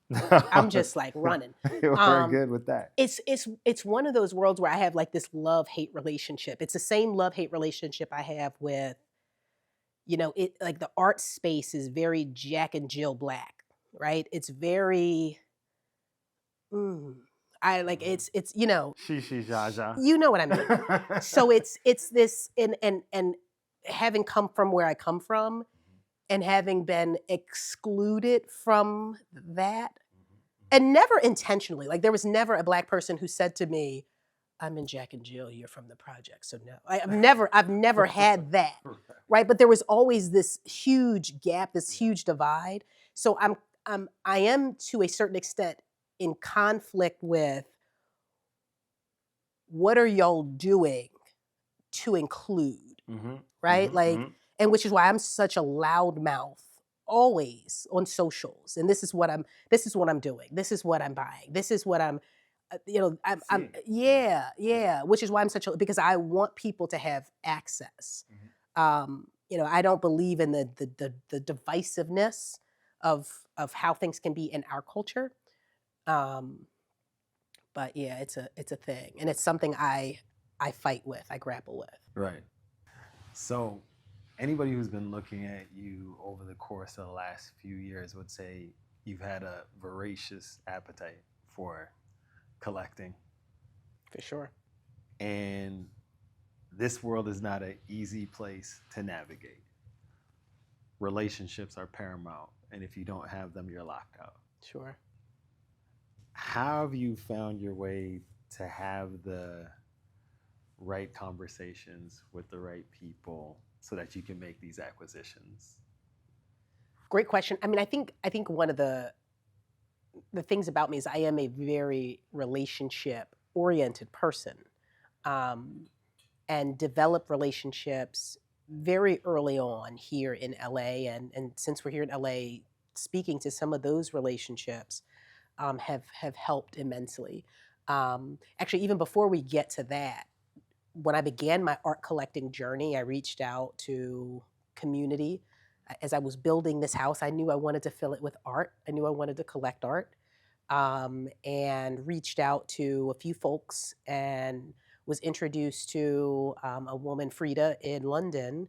A: running.
B: We're good with that.
A: It's one of those worlds where I have this love-hate relationship. It's the same love-hate relationship I have with, the art space is very Jack and Jill Black, right? It's very, it's
B: She, ja, ja.
A: You know what I mean. So it's this, and having come from where I come from and having been excluded from that, and never intentionally, there was never a Black person who said to me, I'm in Jack and Jill, you're from the project, so no. I've never had that, right? But there was always this huge gap, this huge divide. So I am to a certain extent in conflict with, what are y'all doing to include, right? And which is why I'm such a loudmouth always on socials. And this is what I'm doing. This is what I'm buying. This is what I'm I'm which is why I'm because I want people to have access. I don't believe in the divisiveness of how things can be in our culture. But yeah, it's a thing, and it's something I fight with, I grapple with.
B: Right. So anybody who's been looking at you over the course of the last few years would say you've had a voracious appetite for collecting.
A: For sure.
B: And this world is not an easy place to navigate. Relationships are paramount, and if you don't have them, you're locked out.
A: Sure.
B: How have you found your way to have the right conversations with the right people so that you can make these acquisitions?
A: Great question. I mean, I think one of the things about me is I am a very relationship oriented person, and develop relationships very early on here in LA. And since we're here in LA, speaking to some of those relationships have helped immensely. Actually, even before we get to that, when I began my art collecting journey, I reached out to community. As I was building this house, I knew I wanted to fill it with art. I knew I wanted to collect art, and reached out to a few folks and was introduced to a woman, Frida, in London,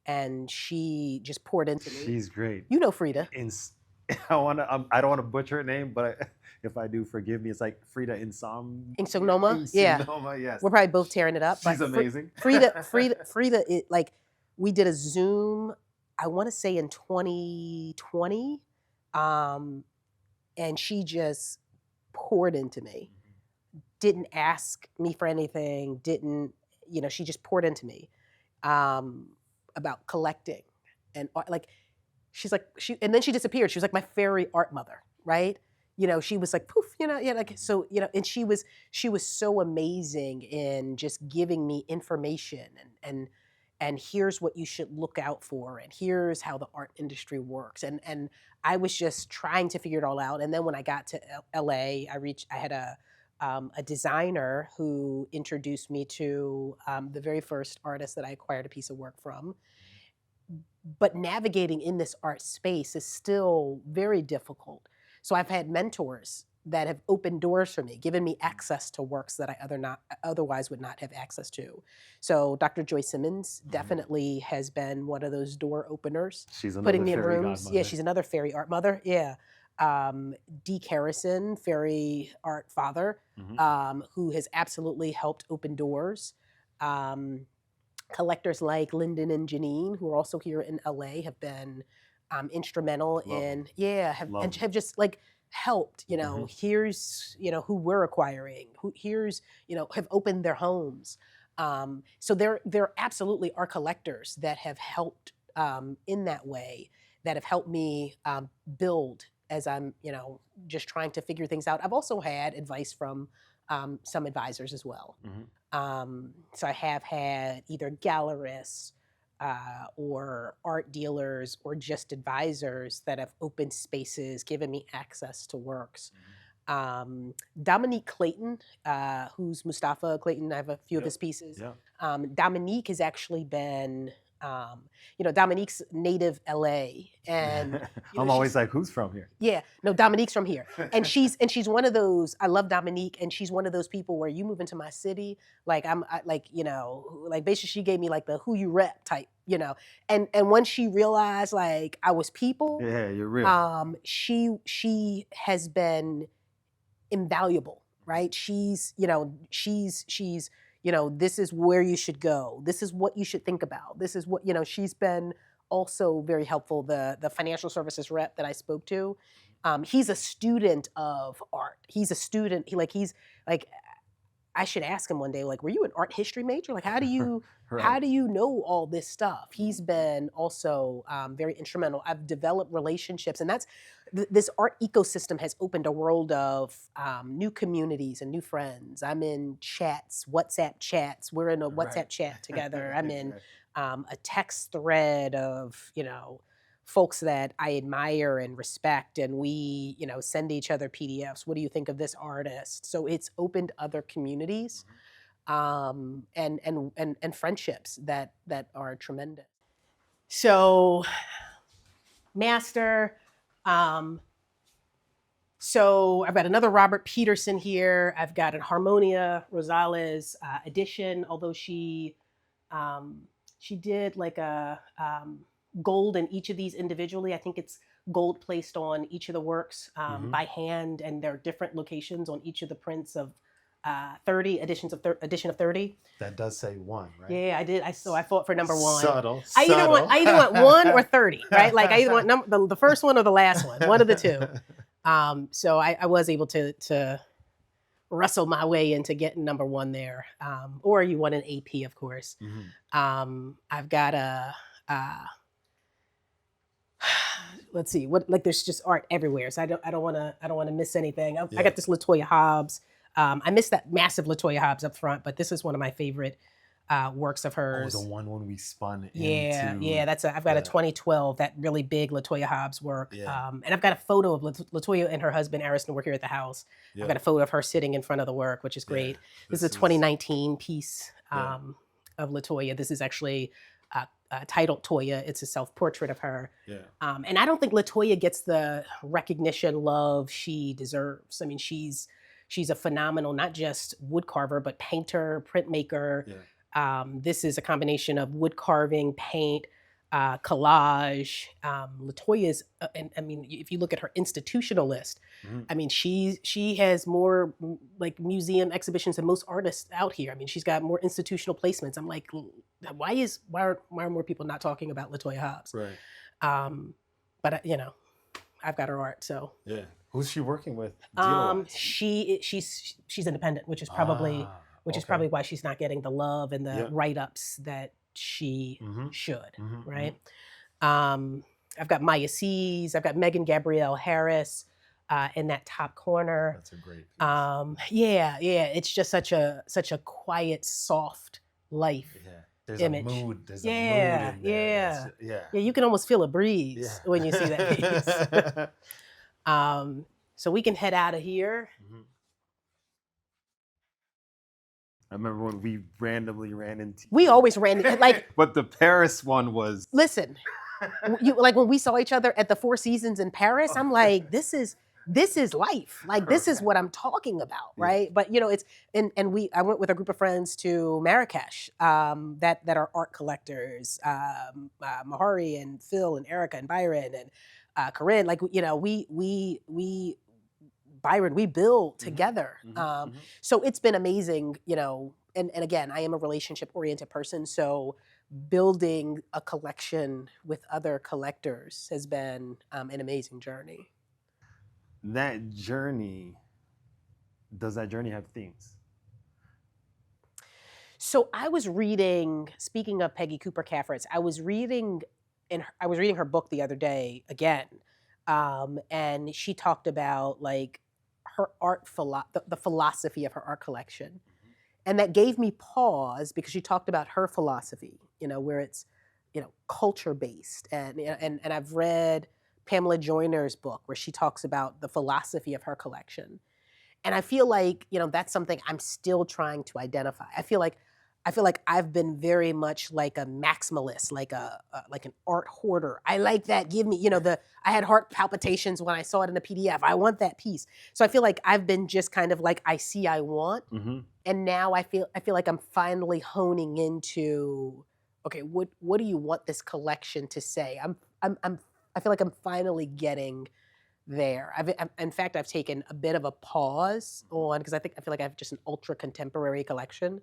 A: and she just poured into me.
B: She's great.
A: You know Frida.
B: I don't want to butcher her name, but if I do, forgive me. It's like Frida
A: Insomnoma. Yeah.
B: Yes.
A: We're probably both tearing it up.
B: She's amazing.
A: Frida, we did a Zoom, I want to say in 2020, and she just poured into me. Didn't ask me for anything. She just poured into me about collecting and art. She's like, and then she disappeared. She was like my fairy art mother, right? She was like poof, and she was so amazing in just giving me information and here's what you should look out for, and here's how the art industry works. And I was just trying to figure it all out. And then when I got to LA, I had a designer who introduced me to the very first artist that I acquired a piece of work from. But navigating in this art space is still very difficult. So I've had mentors that have opened doors for me, given me access to works that I otherwise would not have access to. So Dr. Joy Simmons definitely has been one of those door openers.
B: She's another
A: putting me in
B: fairy
A: rooms.
B: godmother.
A: Yeah, she's another fairy art mother. Yeah. Dee Harrison, fairy art father, who has absolutely helped open doors. Collectors like Lyndon and Janine, who are also here in LA, have been instrumental have just helped. Here's who we're acquiring. Have opened their homes. So there absolutely are collectors that have helped in that way, that have helped me build as I'm just trying to figure things out. I've also had advice from some advisors as well. So I have had either gallerists or art dealers or just advisors that have opened spaces, given me access to works. Dominique Clayton, who's Mustafa Clayton, I have a few of his pieces. Dominique has actually been, Dominique's native LA, and
B: I'm always like, who's from here?
A: Yeah, no, Dominique's from here, and she's one of those. I love Dominique, and she's one of those people where you move into my city, basically she gave me the who you rep type, and once she realized I was people,
B: yeah, you're real.
A: She has been invaluable, right? She's this is where you should go. This is what you should think about. This is what, she's been also very helpful. The financial services rep that I spoke to, he's a student of art. He's a student. I should ask him one day, were you an art history major? How do you,
B: Right.
A: how do you know all this stuff? He's been also very instrumental. I've developed relationships, and this art ecosystem has opened a world of new communities and new friends. I'm in chats, WhatsApp chats. We're in a WhatsApp chat together. I'm in a text thread of, folks that I admire and respect, and we, send each other PDFs. What do you think of this artist? So it's opened other communities, and friendships that are tremendous. So, master. So I've got another Robert Peterson here. I've got an Harmonia Rosales edition, although she did like a gold in each of these individually. I think it's gold placed on each of the works by hand, and there are different locations on each of the prints of 30 edition of 30.
C: That does say 1, right?
A: Yeah, I did. I fought for number 1.
C: Subtle.
A: I either want 1 or 30, right? Like I either want the first one or the last one of the two. So I was able to wrestle my way into getting number 1 there. Or you want an AP, of course. I've got let's see, there's just art everywhere. So I don't want to miss anything. I got this Latoya Hobbs. I missed that massive Latoya Hobbs up front, but this is one of my favorite works of hers.
C: Oh, the one when we spun
A: Yeah,
C: into...
A: yeah. I've got a 2012, that really big Latoya Hobbs work.
C: Yeah.
A: And I've got a photo of Latoya and her husband, Ariston, work here at the house.
C: Yeah.
A: I've got a photo of her sitting in front of the work, which is great.
C: Yeah.
A: This is a 2019 piece of Latoya. This is actually titled Toya. It's a self-portrait of her.
C: Yeah.
A: And I don't think Latoya gets the recognition, love she deserves. I mean, she's a phenomenal, not just wood carver, but painter, printmaker.
C: Yeah.
A: This is a combination of wood carving, paint, collage. Latoya is, and I mean, if you look at her institutional list, I mean, she has more like museum exhibitions than most artists out here. I mean, she's got more institutional placements. I'm like, why are more people not talking about Latoya Hobbs?
C: Right.
A: But I've got her art, so.
C: Yeah. Who's she working with?
A: She's independent, which is probably probably why she's not getting the love and the write-ups that she should, right? I've got Maya Sees, I've got Megan Gabrielle Harris in that top corner.
C: That's a great piece.
A: Yeah. It's just such a quiet, soft life.
C: Yeah. There's
A: image.
C: a mood. There's a mood in there.
A: Yeah. You can almost feel a breeze when you see that piece. So we can head out of here.
B: I remember when we randomly ran into...
A: We always ran, like...
B: But the Paris one was...
A: Listen, like when we saw each other at the Four Seasons in Paris, I'm like, this is life. Like, this is what I'm talking about, right? But, it's... I went with a group of friends to Marrakesh that are art collectors. Mahari and Phil and Erica and Byron and Corinne. Like, Byron, we build together. So it's been amazing, and again, I am a relationship-oriented person, so building a collection with other collectors has been an amazing journey.
B: Does that journey have themes?
A: So I was reading, speaking of Peggy Cooper Cafferts, I was reading her book the other day again, and she talked about like her art the philosophy of her art collection. And that gave me pause because she talked about her philosophy, where it's, culture based. And I've read Pamela Joyner's book where she talks about the philosophy of her collection. And I feel like, that's something I'm still trying to identify. I feel like I've been very much like a maximalist, like an art hoarder. I like that. Give me, I had heart palpitations when I saw it in a PDF. I want that piece. So I feel like I've been just kind of like, I see, I want. And now I feel like I'm finally honing into, okay, what do you want this collection to say? I feel like I'm finally getting there. In fact, I've taken a bit of a pause on, because I feel like I have just an ultra contemporary collection.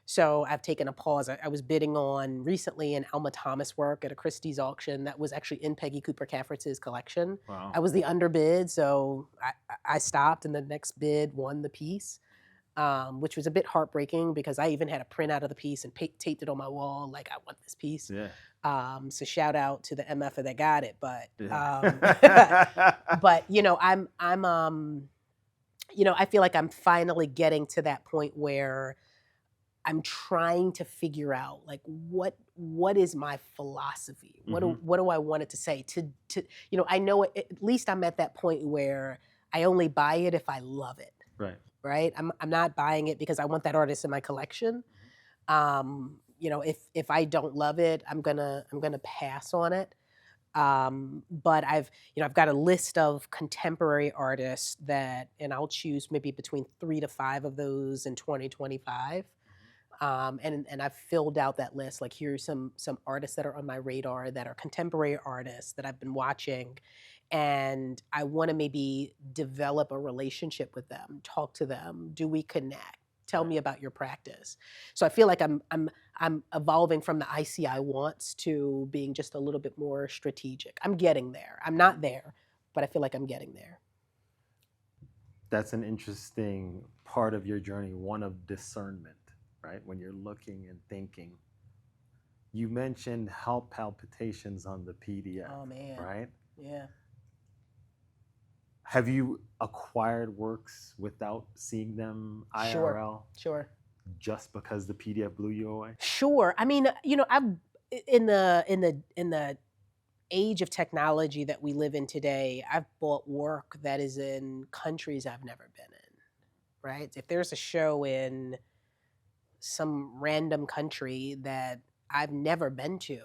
A: So I've taken a pause. I was bidding on recently an Alma Thomas work at a Christie's auction that was actually in Peggy Cooper Cafferts' collection.
B: Wow.
A: I was the underbid, so I stopped, and the next bid won the piece, which was a bit heartbreaking because I even had a print out of the piece and taped it on my wall, like, I want this piece.
B: Yeah.
A: So shout out to the MFer that got it, but but I feel like I'm finally getting to that point where I'm trying to figure out like what is my philosophy? What do I want it to say? To I know at least I'm at that point where I only buy it if I love it. Right? I'm not buying it because I want that artist in my collection. If I don't love it, I'm gonna pass on it. But I've got a list of contemporary artists and I'll choose maybe between 3 to 5 of those in 2025. And I've filled out that list. Like here's some artists that are on my radar that are contemporary artists that I've been watching, and I want to maybe develop a relationship with them, talk to them. Do we connect? Tell me about your practice. So I feel like I'm evolving from the ICI wants to being just a little bit more strategic. I'm getting there. I'm not there, but I feel like I'm getting there.
B: That's an interesting part of your journey, one of discernment, right? When you're looking and thinking. You mentioned heart palpitations on the PDF.
A: Oh man.
B: Right?
A: Yeah.
B: Have you acquired works without seeing them IRL?
A: Sure.
B: Just because the PDF blew you away?
A: Sure. I mean, I've in the age of technology that we live in today, I've bought work that is in countries I've never been in. Right? If there's a show in some random country that I've never been to,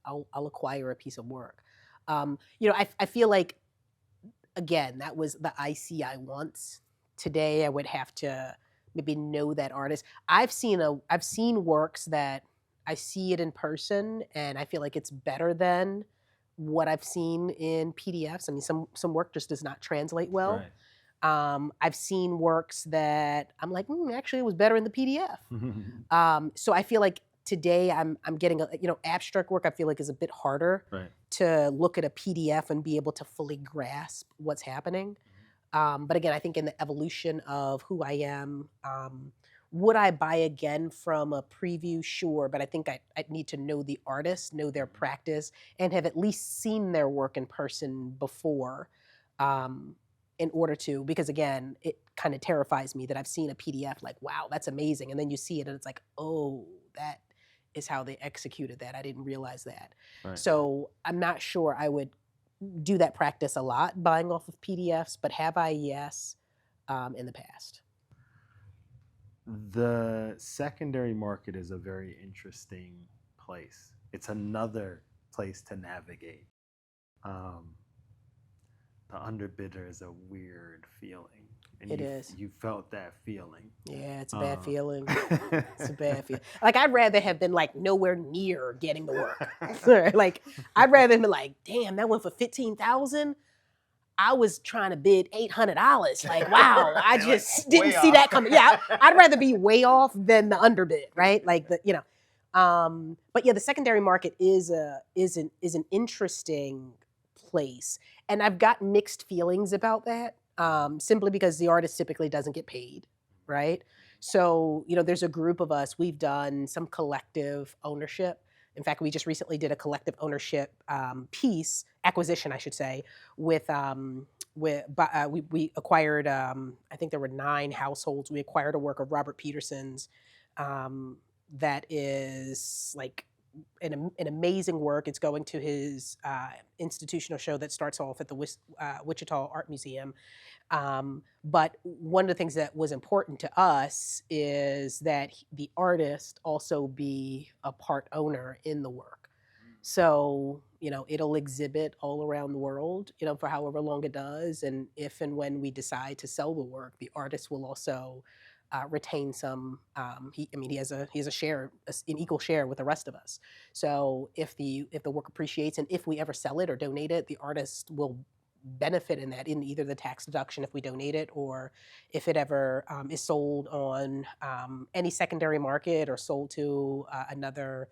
A: I'll acquire a piece of work. I feel like, again, that was the ICI once. Today, I would have to maybe know that artist. I've seen works that I see it in person, and I feel like it's better than what I've seen in PDFs. I mean, some work just does not translate well. Right. I've seen works that I'm like, actually, it was better in the PDF. So I feel like today I'm getting abstract work. I feel like is a bit harder to look at a PDF and be able to fully grasp what's happening. But again, I think in the evolution of who I am, would I buy again from a preview? Sure, but I think I'd need to know the artist, know their practice, and have at least seen their work in person before. In order to, because again, it kind of terrifies me that I've seen a PDF like, wow, that's amazing. And then you see it and it's like, oh, that is how they executed that. I didn't realize that. Right. So I'm not sure I would do that practice a lot, buying off of PDFs, but have I? Yes, in the past.
B: The secondary market is a very interesting place. It's another place to navigate. The underbidder is a weird feeling. And
A: it is.
B: You felt that feeling.
A: Yeah, it's a bad feeling. It's a bad feeling. Like, I'd rather have been like nowhere near getting the work. Like, I'd rather have been like, damn, that went for $15,000. I was trying to bid $800. Like, wow, I just didn't see that coming. Yeah, I'd rather be way off than the underbid, right? Like but yeah, the secondary market is an interesting place, and I've got mixed feelings about that. Simply because the artist typically doesn't get paid, right? So, there's a group of us, we've done some collective ownership. In fact, we just recently did a collective ownership acquisition, I should say, we acquired, I think there were 9 households. We acquired a work of Robert Peterson's that is like an amazing work. It's going to his institutional show that starts off at the Wichita Art Museum. But one of the things that was important to us is that the artist also be a part owner in the work. So, it'll exhibit all around the world, for however long it does. And if and when we decide to sell the work, the artist will also retain some. He has a share, an equal share with the rest of us. So if the work appreciates, and if we ever sell it or donate it, the artist will benefit in that, in either the tax deduction if we donate it, or if it ever is sold on any secondary market or sold to another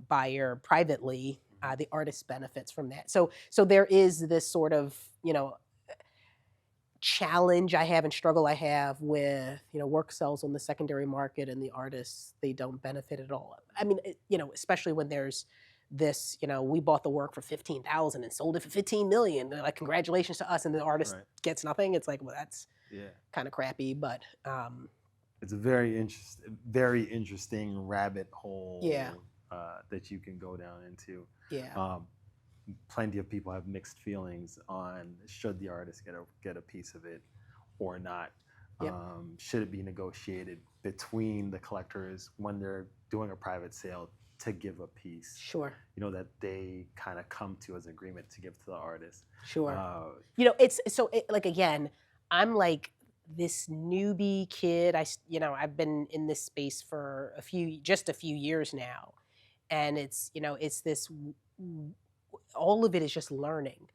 A: buyer privately. The artist benefits from that. So there is this sort of challenge I have and struggle I have with, work sells on the secondary market and the artists, they don't benefit at all. I mean, especially when there's this, we bought the work for $15,000 and sold it for $15 million. They're like, congratulations to us. And the artist gets nothing. It's like, well, that's kind of crappy. But
B: it's a very interesting rabbit hole
A: Yeah.
B: that you can go down into.
A: Yeah.
B: Plenty of people have mixed feelings on should the artist get a piece of it or not.
A: Yep.
B: Should it be negotiated between the collectors when they're doing a private sale to give a piece?
A: Sure.
B: That they kind of come to as an agreement to give to the artist.
A: Sure. It's so like, again, I'm like this newbie kid. I've been in this space for just a few years now, and it's this. All of it is just learning,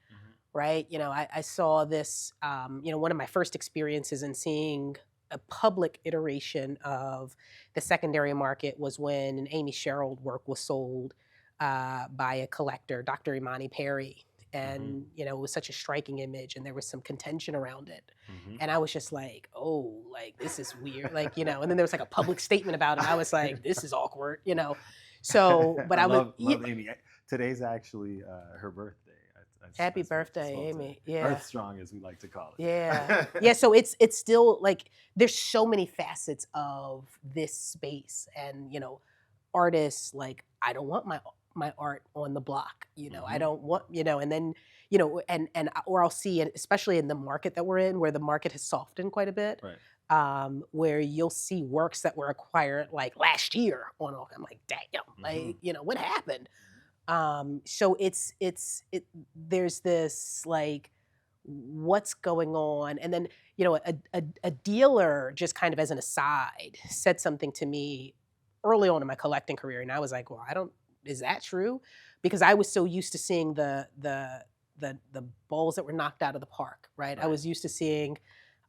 A: right? I saw this. One of my first experiences in seeing a public iteration of the secondary market was when an Amy Sherald work was sold by a collector, Dr. Imani Perry. And, it was such a striking image, and there was some contention around it. And I was just like, oh, like, this is weird. Like, and then there was like a public statement about it. I was like, this is awkward, So, but I
B: love Amy. Today's actually her birthday.
A: Happy birthday, Amy. Yeah.
B: Earth Strong, as we like to call it.
A: Yeah. Yeah. So it's still like, there's so many facets of this space, and, artists, like, I don't want my art on the block, I don't want, and then, or I'll see it, especially in the market that we're in, where the market has softened quite a bit.
B: Right.
A: Where you'll see works that were acquired like last year on all. I'm like, damn, like, what happened? So there's this like, what's going on? And then, a dealer, just kind of as an aside, said something to me early on in my collecting career. And I was like, well, is that true? Because I was so used to seeing the balls that were knocked out of the park, right? I was used to seeing,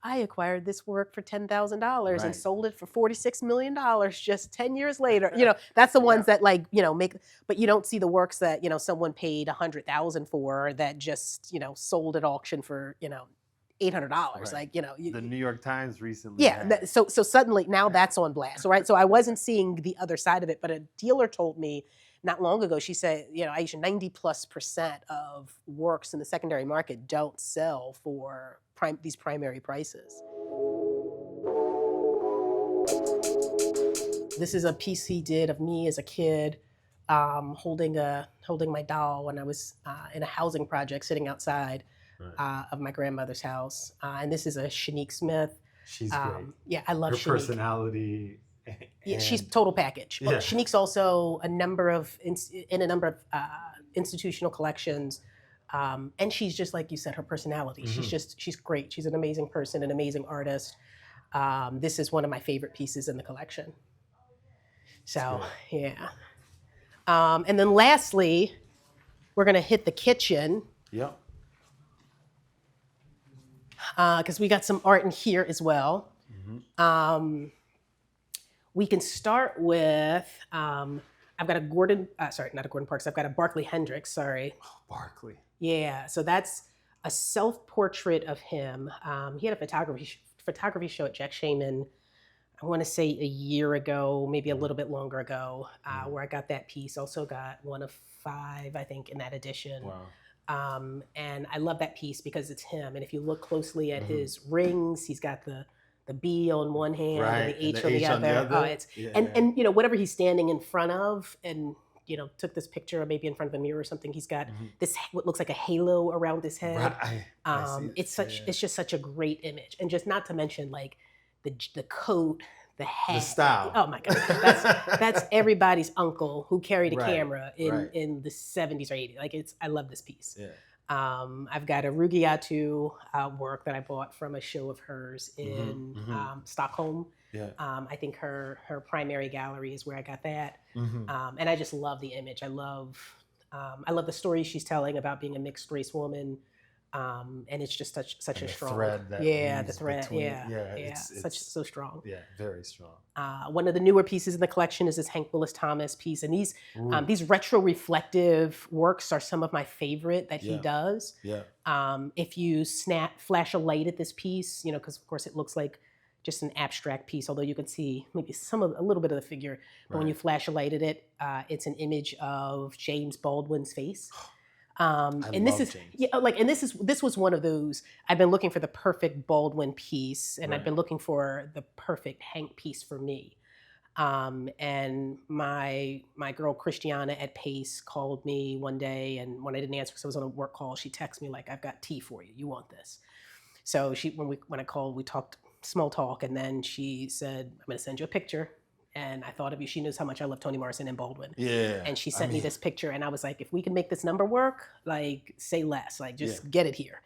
A: I acquired this work for $10,000 and sold it for $46 million just 10 years later. That's the ones that like, make, but you don't see the works that, someone paid $100,000 for that just, sold at auction for, $800.
B: Right.
A: Like,
B: the New York Times recently.
A: Yeah. So suddenly now that's on blast, right? So I wasn't seeing the other side of it, but a dealer told me not long ago, she said, Ayesha, 90+% of works in the secondary market don't sell for these primary prices. This is a piece he did of me as a kid, holding my doll when I was in a housing project, sitting outside of my grandmother's house. And this is a Shanique Smith.
B: She's great.
A: Yeah, I love
B: her
A: Shanique.
B: Personality.
A: Yeah, she's total package. Yeah. Shanique's also in a number of institutional collections, and she's just like you said, her personality. She's great. She's an amazing person, an amazing artist. This is one of my favorite pieces in the collection. So yeah, and then lastly, we're gonna hit the kitchen.
B: Yep.
A: Because we got some art in here as well. We can start with, I've got a not a Gordon Parks, I've got a Barclay Hendricks, sorry.
B: Oh, Barclay.
A: Yeah, so that's a self-portrait of him. He had a photography show at Jack Shaman, I want to say a year ago, maybe a little bit longer ago, where I got that piece. Also got one of 5, I think, in that edition.
B: Wow.
A: And I love that piece because it's him. And if you look closely at his rings, he's got the B on one hand and the H on the other. And whatever he's standing in front of, and took this picture maybe in front of a mirror or something. He's got this what looks like a halo around his head.
B: Right.
A: It's just such a great image, and just not to mention like the coat, the hat,
B: the style.
A: Oh my God, that's everybody's uncle who carried a camera in the 70s or 80s. Like I love this piece.
B: Yeah.
A: I've got a Rugiatu work that I bought from a show of hers in Stockholm.
B: Yeah.
A: I think her primary gallery is where I got that. And I just love the image. I love the story she's telling about being a mixed race woman. And it's just such a strong
B: thread.
A: The thread.
B: It's
A: so strong.
B: Yeah, very strong.
A: One of the newer pieces in the collection is this Hank Willis Thomas piece, and these retro reflective works are some of my favorite that he does.
B: Yeah.
A: If you flash a light at this piece, because of course it looks like just an abstract piece, although you can see maybe a little bit of the figure. But when you flash a light at it, it's an image of James Baldwin's face. And this
B: love
A: is
B: James.
A: this was one of those. I've been looking for the perfect Baldwin piece, and I've
B: Right.
A: been looking for the perfect Hank piece for me. And my girl Christiana at Pace called me one day, and when I didn't answer because I was on a work call, she texted me like, "I've got tea for you. You want this?" So when I called, we talked small talk, and then she said, "I'm going to send you a picture." And I thought of you. She knows how much I love Toni Morrison and Baldwin.
B: Yeah.
A: And she sent me this picture, and I was like, if we can make this number work, like, say less, like, just get it here.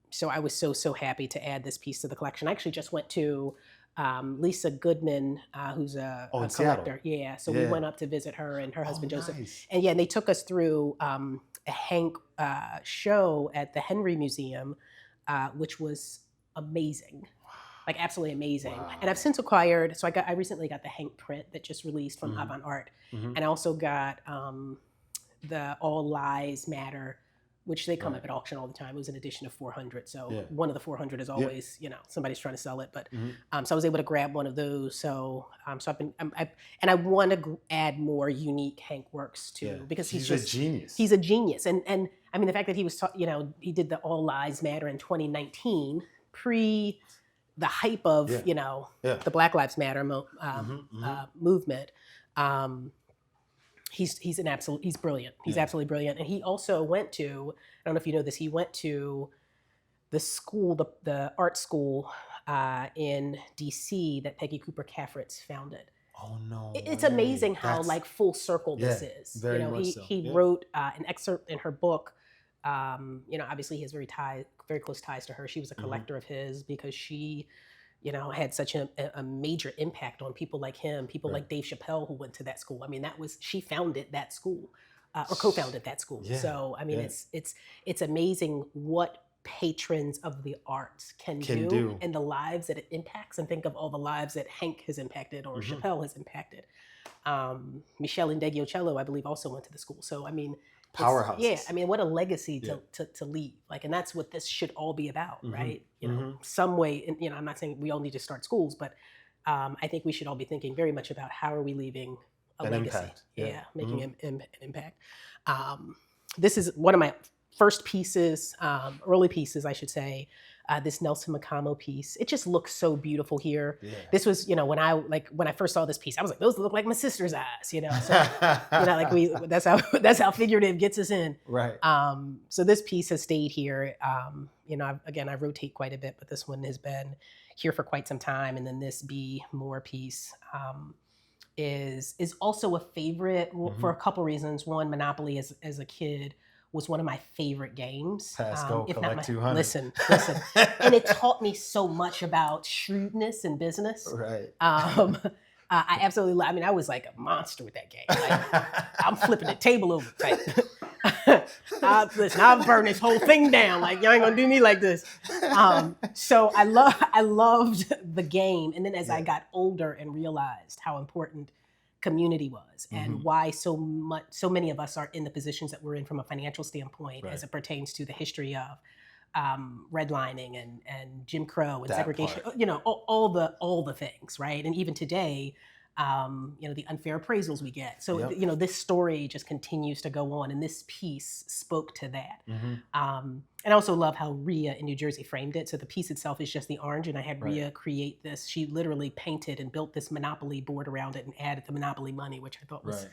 A: So I was so happy to add this piece to the collection. I actually just went to Lisa Goodman, who's a collector. Yeah, so we went up to visit her and her husband Joseph.
B: Nice.
A: And yeah, and they took us through a Hank show at the Henry Museum, which was amazing. Like absolutely amazing.
B: Wow.
A: And I've since acquired, so I recently got the Hank print that just released from Avant Art. And I also got the All Lies Matter, which they come up at auction all the time. It was an edition of 400. So one of the 400 is always, somebody's trying to sell it. But so I was able to grab one of those. So I want to add more unique Hank works too, because he's just
B: a genius.
A: He's a genius. And I mean, the fact that he was, he did the All Lies Matter in 2019, pre the hype of, the Black Lives Matter movement. He's brilliant. He's absolutely brilliant. And he also went to, I don't know if you know this, he went to the school, the art school in DC that Peggy Cooper Caffritz founded.
B: Oh no!
A: It's amazing how like full circle this is.
B: Very much so.
A: He wrote an excerpt in her book. Obviously he has very close ties to her. She was a collector of his because she, had such a major impact on people like him, people like Dave Chappelle who went to that school. I mean, she founded that school, or co-founded that school. Yeah. So I mean, it's amazing what patrons of the arts can do and the lives that it impacts. And think of all the lives that Hank has impacted or Chappelle has impacted. Michelle Indegliocello, I believe, also went to the school. So I mean,
B: powerhouses.
A: Yeah, I mean, what a legacy to leave. Like, and that's what this should all be about, right? Some way. And I'm not saying we all need to start schools, but I think we should all be thinking very much about how are we leaving a legacy.
B: Impact.
A: Making an impact. This is one of my first pieces, early pieces, I should say. This Nelson Macamo piece. It just looks so beautiful here. Yeah. This was, when I first saw this piece, I was like, those look like my sister's eyes, So, that's how figurative gets us in.
B: Right.
A: So this piece has stayed here. I rotate quite a bit, but this one has been here for quite some time. And then this Be More piece is also a favorite for a couple reasons. One, Monopoly as a kid was one of my favorite games.
B: Pass, go,
A: if
B: collect
A: not
B: 200.
A: Listen. And it taught me so much about shrewdness in business.
B: Right.
A: I absolutely I mean, I was like a monster with that game. Like, I'm flipping the table over type. Listen, I'll burn this whole thing down. Like, you ain't gonna do me like this. So I loved the game. And then as I got older and realized how important community was and why so many of us are in the positions that we're in from a financial standpoint as it pertains to the history of redlining and Jim Crow and segregation, all the things, right? And even today, the unfair appraisals we get. So, this story just continues to go on, and this piece spoke to that. And I also love how Rhea in New Jersey framed it. So the piece itself is just the orange, and I had Rhea create this. She literally painted and built this Monopoly board around it and added the Monopoly money, which I thought was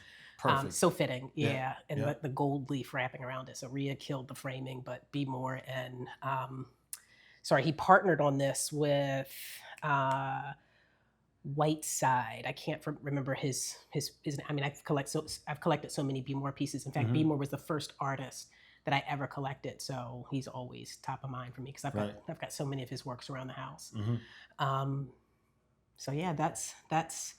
A: so fitting. And the gold leaf wrapping around it. So Rhea killed the framing, but Be More and he partnered on this with Whiteside. I can't remember his. I mean, I've collected so many Be More pieces. In fact, Be More was the first artist that I ever collected, so he's always top of mind for me because I've got so many of his works around the house. So yeah, that's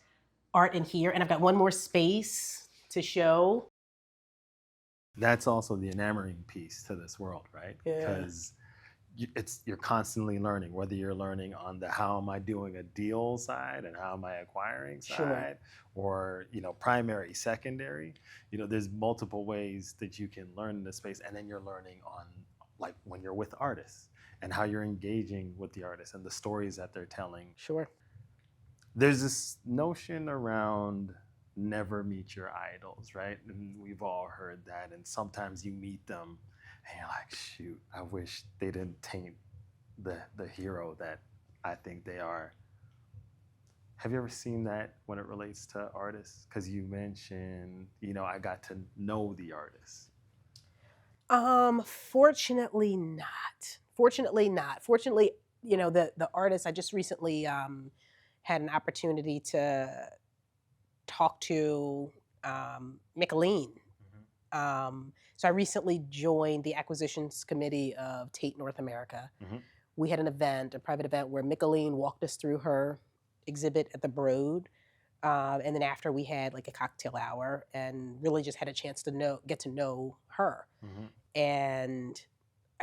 A: art in here, and I've got one more space to show.
B: That's also the enamoring piece to this world, right? Because you're constantly learning, whether you're learning on the how am I doing a deal side and how am I acquiring side, or primary, secondary. There's multiple ways that you can learn in this space, and then you're learning on like when you're with artists and how you're engaging with the artists and the stories that they're telling.
A: Sure.
B: There's this notion around never meet your idols, right? And we've all heard that. And sometimes you meet them and you're like, shoot, I wish they didn't taint the hero that I think they are. Have you ever seen that when it relates to artists? Because you mentioned, I got to know the artist.
A: Fortunately not. Fortunately not. Fortunately, the artist I just recently had an opportunity to talk to Michelin. So I recently joined the acquisitions committee of Tate North America. We had an event, a private event, where Michelin walked us through her exhibit at the Broad. And then after we had like a cocktail hour and really just had a chance to get to know her. And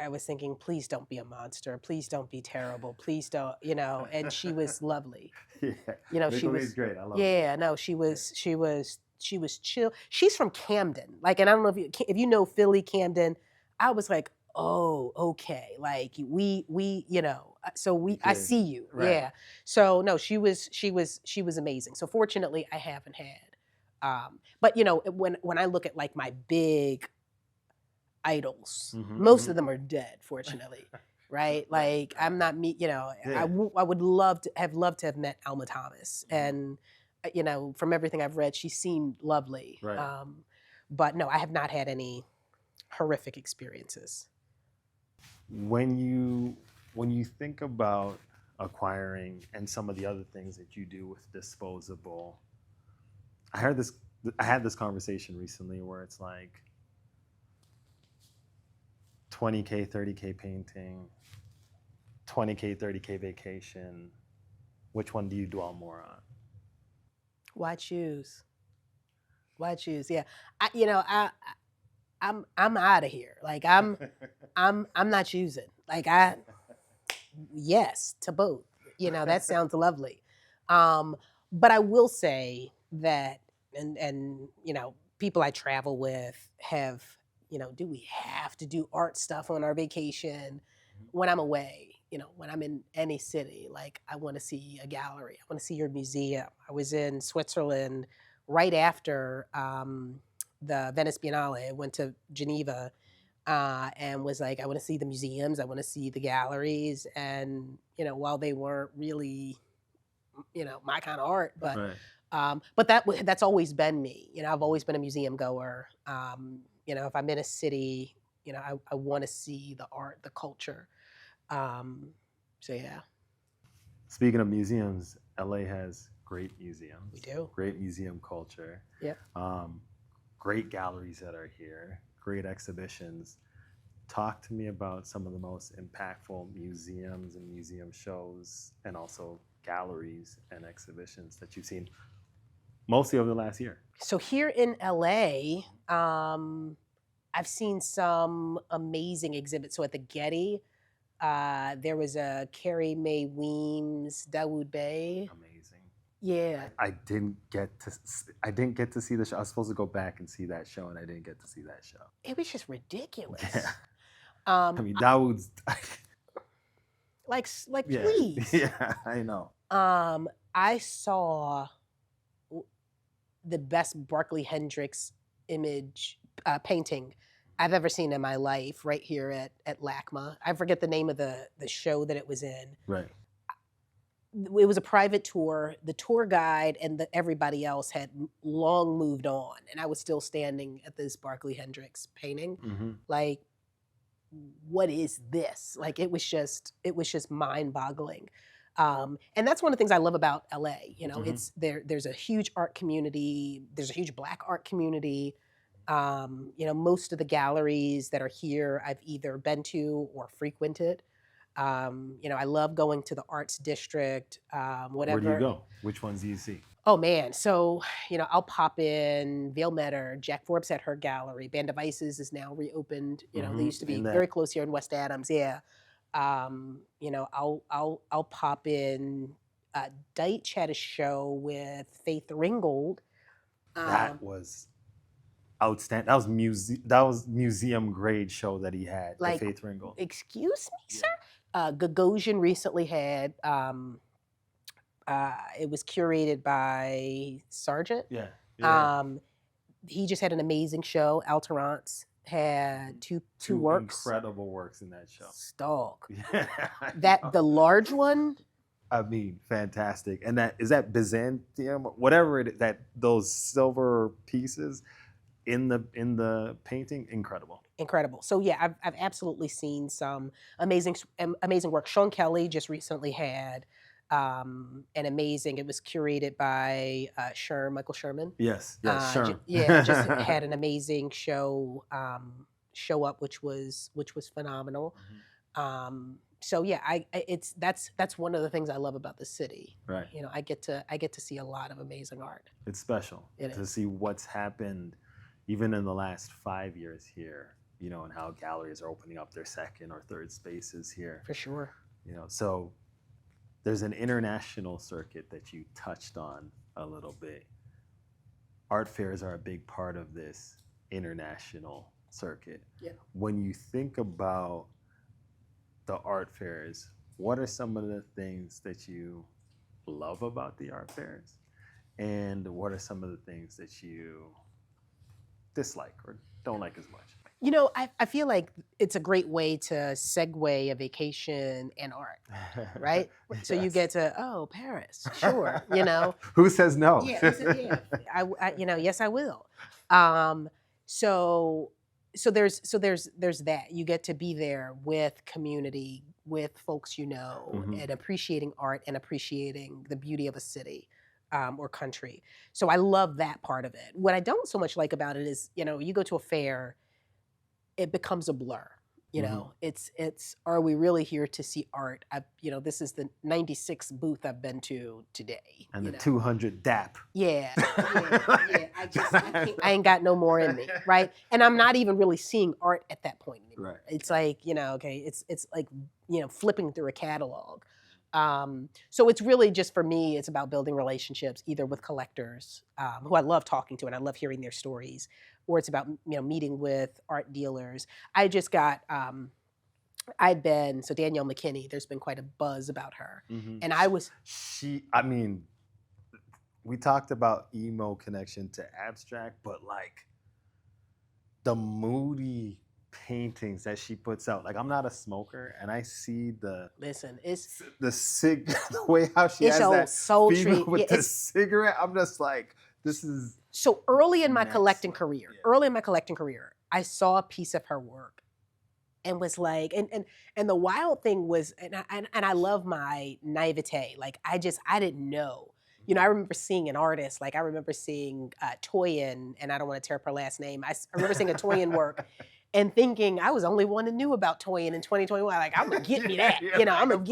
A: I was thinking, please don't be a monster. Please don't be terrible. Please don't, and she was lovely.
B: Yeah.
A: She was
B: great. I love
A: yeah, no, she was chill. She's from Camden. Like, and I don't know if you know Philly, Camden. I was like, oh, okay. Like we, so I see you.
B: Right.
A: Yeah. So no, she was amazing. So fortunately I haven't had, but when I look at like my big idols, most of them are dead, fortunately. Right? Like I'm not me, I would love to have met Alma Thomas. And, from everything I've read, she seemed lovely.
B: Right.
A: But no, I have not had any horrific experiences.
B: When you think about acquiring and some of the other things that you do with disposable, I had this conversation recently where it's like $20K, $30K painting, $20K, $30K vacation. Which one do you dwell more on?
A: Why choose? Yeah, I'm out of here. Like I'm not choosing. Like yes to both. That sounds lovely. But I will say that, and people I travel with have, do we have to do art stuff on our vacation? When I'm away, when I'm in any city, like I want to see a gallery. I want to see your museum. I was in Switzerland right after the Venice Biennale. I went to Geneva and was like, I want to see the museums. I want to see the galleries. And, while they weren't really, my kind of art, but
B: Right.
A: But that's always been me. I've always been a museum goer. If I'm in a city, I want to see the art, the culture. So yeah.
B: Speaking of museums, LA has great museums.
A: We do.
B: Great museum culture.
A: Yep.
B: Great galleries that are here. Great exhibitions. Talk to me about some of the most impactful museums and museum shows, and also galleries and exhibitions that you've seen mostly over the last year.
A: So here in LA, I've seen some amazing exhibits. So at the Getty, there was a Carrie Mae Weems, Dawood Bey.
B: Amazing.
A: Yeah.
B: I didn't get to see the show. I was supposed to go back and see that show, and I didn't get to see that show.
A: It was just ridiculous.
B: Yeah. I mean, Dawood's
A: like
B: yeah.
A: please.
B: Yeah, I know.
A: I saw the best Barkley Hendricks painting I've ever seen in my life right here at LACMA. I forget the name of the show that it was in.
B: Right.
A: It was a private tour. The tour guide and everybody else had long moved on, and I was still standing at this Barkley Hendricks painting. Like, what is this? Like, it was just mind-boggling. And that's one of the things I love about LA. It's there's a huge art community. There's a huge Black art community. Most of the galleries that are here, I've either been to or frequented. I love going to the Arts District, whatever.
B: Where do you go? Which ones do you see?
A: Oh man, so I'll pop in Vale Metter. Jack Forbes had her gallery. Band of Ices is now reopened. They used to be very close here in West Adams. Yeah. I'll pop in. Deitch had a show with Faith Ringgold.
B: That was outstanding. That was museum grade show that he had.
A: Like,
B: with Faith Ringgold.
A: Excuse me, sir. Gagosian recently had. It was curated by Sargent.
B: Yeah. Yeah.
A: He just had an amazing show. Alterance had two works.
B: Incredible works in that show.
A: Stalk.
B: Yeah,
A: That the large one.
B: I mean, fantastic. And that is that Byzantium, whatever it is, that those silver pieces in the painting, incredible.
A: Incredible. So yeah, I've absolutely seen some amazing work. Sean Kelly just recently had an amazing. It was curated by Michael Sherman.
B: Yes, sure.
A: Just had an amazing show up, which was phenomenal. So yeah, that's one of the things I love about the city.
B: Right.
A: You know, I get to see a lot of amazing art.
B: It's special to see what's happened, even in the last 5 years here. You know, and how galleries are opening up their second or third spaces here.
A: For sure.
B: You know, so there's an international circuit that you touched on a little bit. Art fairs are a big part of this international circuit.
A: Yeah.
B: When you think about the art fairs, what are some of the things that you love about the art fairs? And what are some of the things that you dislike or don't like as much?
A: You know, I feel like it's a great way to segue a vacation and art, right?
B: Yes.
A: So you get to, Paris, sure, you know.
B: Who says no?
A: Yeah, I you know, yes, I will. So there's that. You get to be there with community, with folks you know, and appreciating art and appreciating the beauty of a city. Or country. So I love that part of it. What I don't so much like about it is, you know, you go to a fair, it becomes a blur. You know, it's are we really here to see art? This is the 96th booth I've been to today.
B: And the 200 DAP.
A: Yeah. I ain't got no more in me, right? And I'm not even really seeing art at that point anymore.
B: Right.
A: It's like, you know, okay, it's like, you know, flipping through a catalog. So it's really just for me, it's about building relationships either with collectors who I love talking to and I love hearing their stories, or it's about, you know, meeting with art dealers. I just got, Danielle McKinney, there's been quite a buzz about her. And
B: we talked about emo connection to abstract, but like the moody paintings that she puts out. Like, I'm not a smoker, and I see the way how she has that female with the cigarette. I'm just like, this is
A: so early in my collecting career. Yeah. Early in my collecting career, I saw a piece of her work, and was like, and the wild thing was, and I love my naivete. Like, I didn't know. You know, I remember seeing an artist. Like, I remember seeing Toyin, and I don't want to tear up her last name. I remember seeing a Toyin work. And thinking I was the only one that knew about Toyin in 2021. Like, I'm gonna get me that. You know, I'm gonna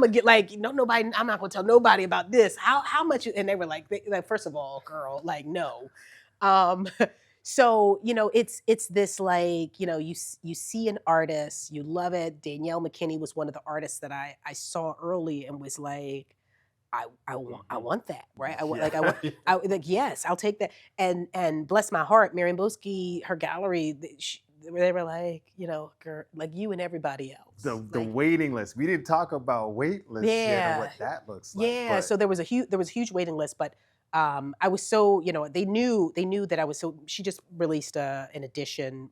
A: get like, no, nobody, I'm not gonna tell nobody about this. How much, and they were like, first of all, girl, like, no. So, you know, it's this, like, you know, you see an artist, you love it. Danielle McKinney was one of the artists that I saw early and was like, I want that, right? Yes, I'll take that. And bless my heart, Marion Boski, her gallery, they were like, you know, girl, like you and everybody else.
B: The waiting list. We didn't talk about wait lists yet and what that looks like.
A: Yeah, so there was a huge waiting list, but I was so, you know, they knew that I was so. She just released an edition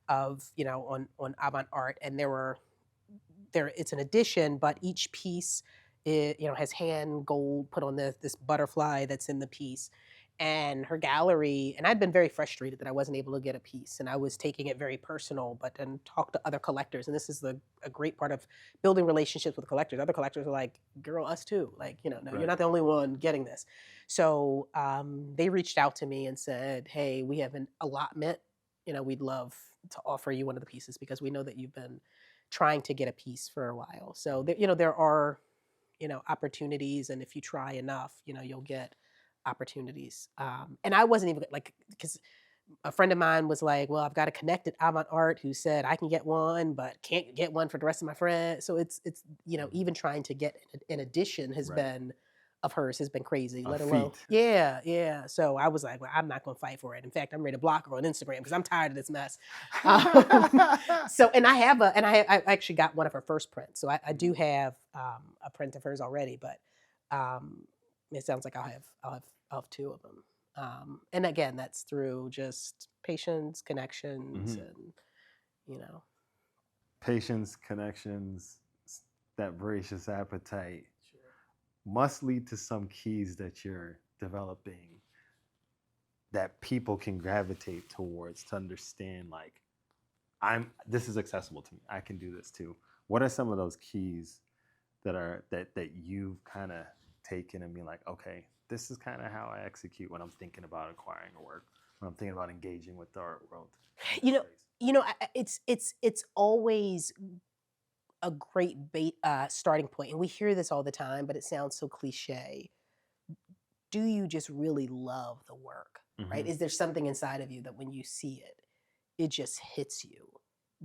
A: of, you know, on Avant Art, and it's an edition, but each piece, you know, has hand gold put on this butterfly that's in the piece. And her gallery, and I'd been very frustrated that I wasn't able to get a piece, and I was taking it very personal, but then talk to other collectors, and this is a great part of building relationships with collectors. Other collectors are like, girl, us too. Like, you know, no, You're not the only one getting this. So they reached out to me and said, hey, we have an allotment. You know, we'd love to offer you one of the pieces because we know that you've been trying to get a piece for a while. So, there are, you know, opportunities, and if you try enough, you know, you'll get opportunities. And I wasn't even like, because a friend of mine was like, well, I've got a connected Avant Art who said I can get one, but can't get one for the rest of my friends. So it's you know, even trying to get an edition has been crazy, let alone. Yeah. So I was like, well, I'm not going to fight for it. In fact, I'm ready to block her on Instagram because I'm tired of this mess. So, and I actually got one of her first prints. So I do have a print of hers already, but it sounds like I'll have two of them. And again, that's through just patience, connections,
B: Mhm.
A: and you know.
B: Patience, connections, that voracious appetite must lead to some keys that you're developing that people can gravitate towards to understand, like, this is accessible to me. I can do this too. What are some of those keys that you've kind of taken and been like, okay, this is kind of how I execute when I'm thinking about acquiring a work, when I'm thinking about engaging with the art world in
A: You
B: that
A: know,
B: space?
A: it's always a great starting point, and we hear this all the time, but it sounds so cliche. Do you just really love the work, right?
B: Mhm.
A: Is there something inside of you that when you see it, it just hits you?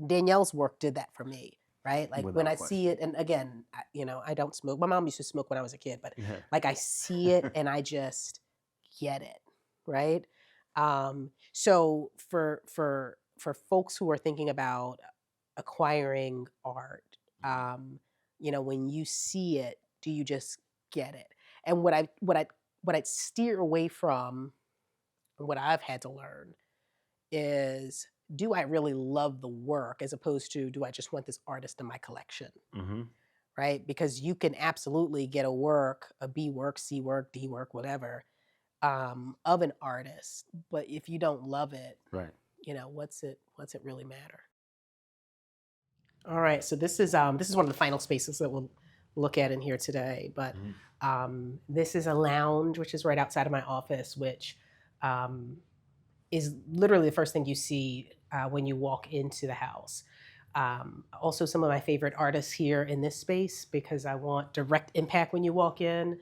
A: Danielle's work did that for me, right? Like when
B: Without
A: I see
B: question.
A: it, and again, I don't smoke. My mom used to smoke when I was a kid, but
B: Yeah.
A: like I see it and I just get it, right? So for folks who are thinking about acquiring art, when you see it, do you just get it? And what I'd steer away from, and what I've had to learn is, do I really love the work, as opposed to, do I just want this artist in my collection,
B: Mm-hmm.
A: right? Because you can absolutely get a work, a B work, C work, D work, whatever, of an artist, but if you don't love it,
B: Right.
A: what's it really matter? All right, so this is one of the final spaces that we'll look at in here today. But this is a lounge, which is right outside of my office, which is literally the first thing you see when you walk into the house. Also, some of my favorite artists here in this space, because I want direct impact when you walk in.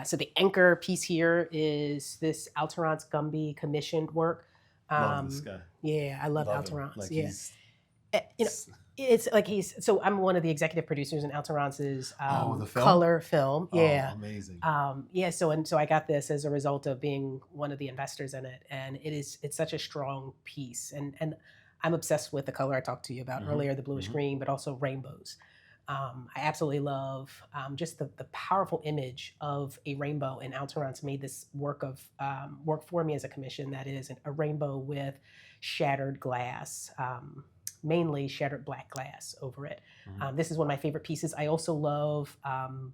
A: So the anchor piece here is this Alterance Gumby commissioned work.
C: Love this guy.
A: Yeah, I love
C: Love him.
A: Alterance.
C: Like
A: Yeah.
C: he's
A: You know, it's like so I'm one of the executive producers in Alterance's
C: the film?
A: color film. Yeah.
C: Oh, amazing.
A: So I got this as a result of being one of the investors in it, and it's such a strong piece, and I'm obsessed with the color I talked to you about earlier, the bluish green, but also rainbows. I absolutely love just the powerful image of a rainbow, and Alterance made this work for me as a commission, that is a rainbow with shattered glass. Mainly shattered black glass over it. This is one of my favorite pieces. I also love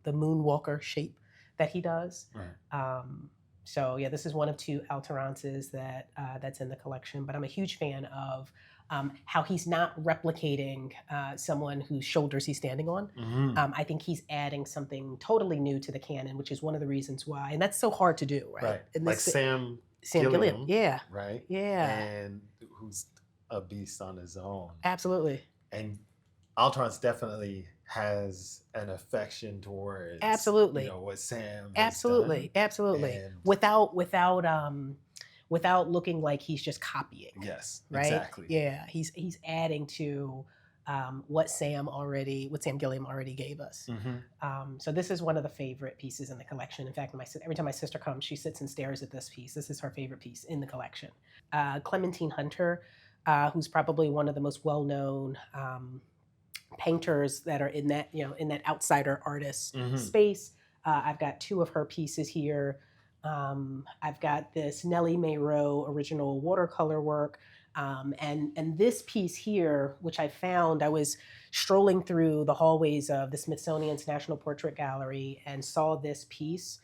A: the moonwalker shape that he does.
B: Right.
A: So yeah, this is one of two Alterances that's in the collection. But I'm a huge fan of how he's not replicating someone whose shoulders he's standing on. I think he's adding something totally new to the canon, which is one of the reasons why, and that's so hard to do, right?
C: Right.
A: And
C: Like Sam
A: Gilliam, yeah,
C: right?
A: yeah,
C: And who's a beast on his own.
A: absolutely.
C: And Alterance definitely has an affection towards
A: Absolutely.
C: what Sam has
A: Absolutely,
C: done.
A: absolutely.
C: And
A: Without looking like he's just copying.
C: yes,
A: Right?
C: exactly.
A: Yeah, he's adding to what Sam Gilliam already gave us. So this is one of the favorite pieces in the collection. In fact, every time my sister comes, she sits and stares at this piece. This is her favorite piece in the collection. Clementine Hunter, who's probably one of the most well-known painters that are in that outsider artist space. I've got two of her pieces here. I've got this Nellie Mae Rowe original watercolor work, and this piece here, which I found, I was strolling through the hallways of the Smithsonian's National Portrait Gallery and saw this piece.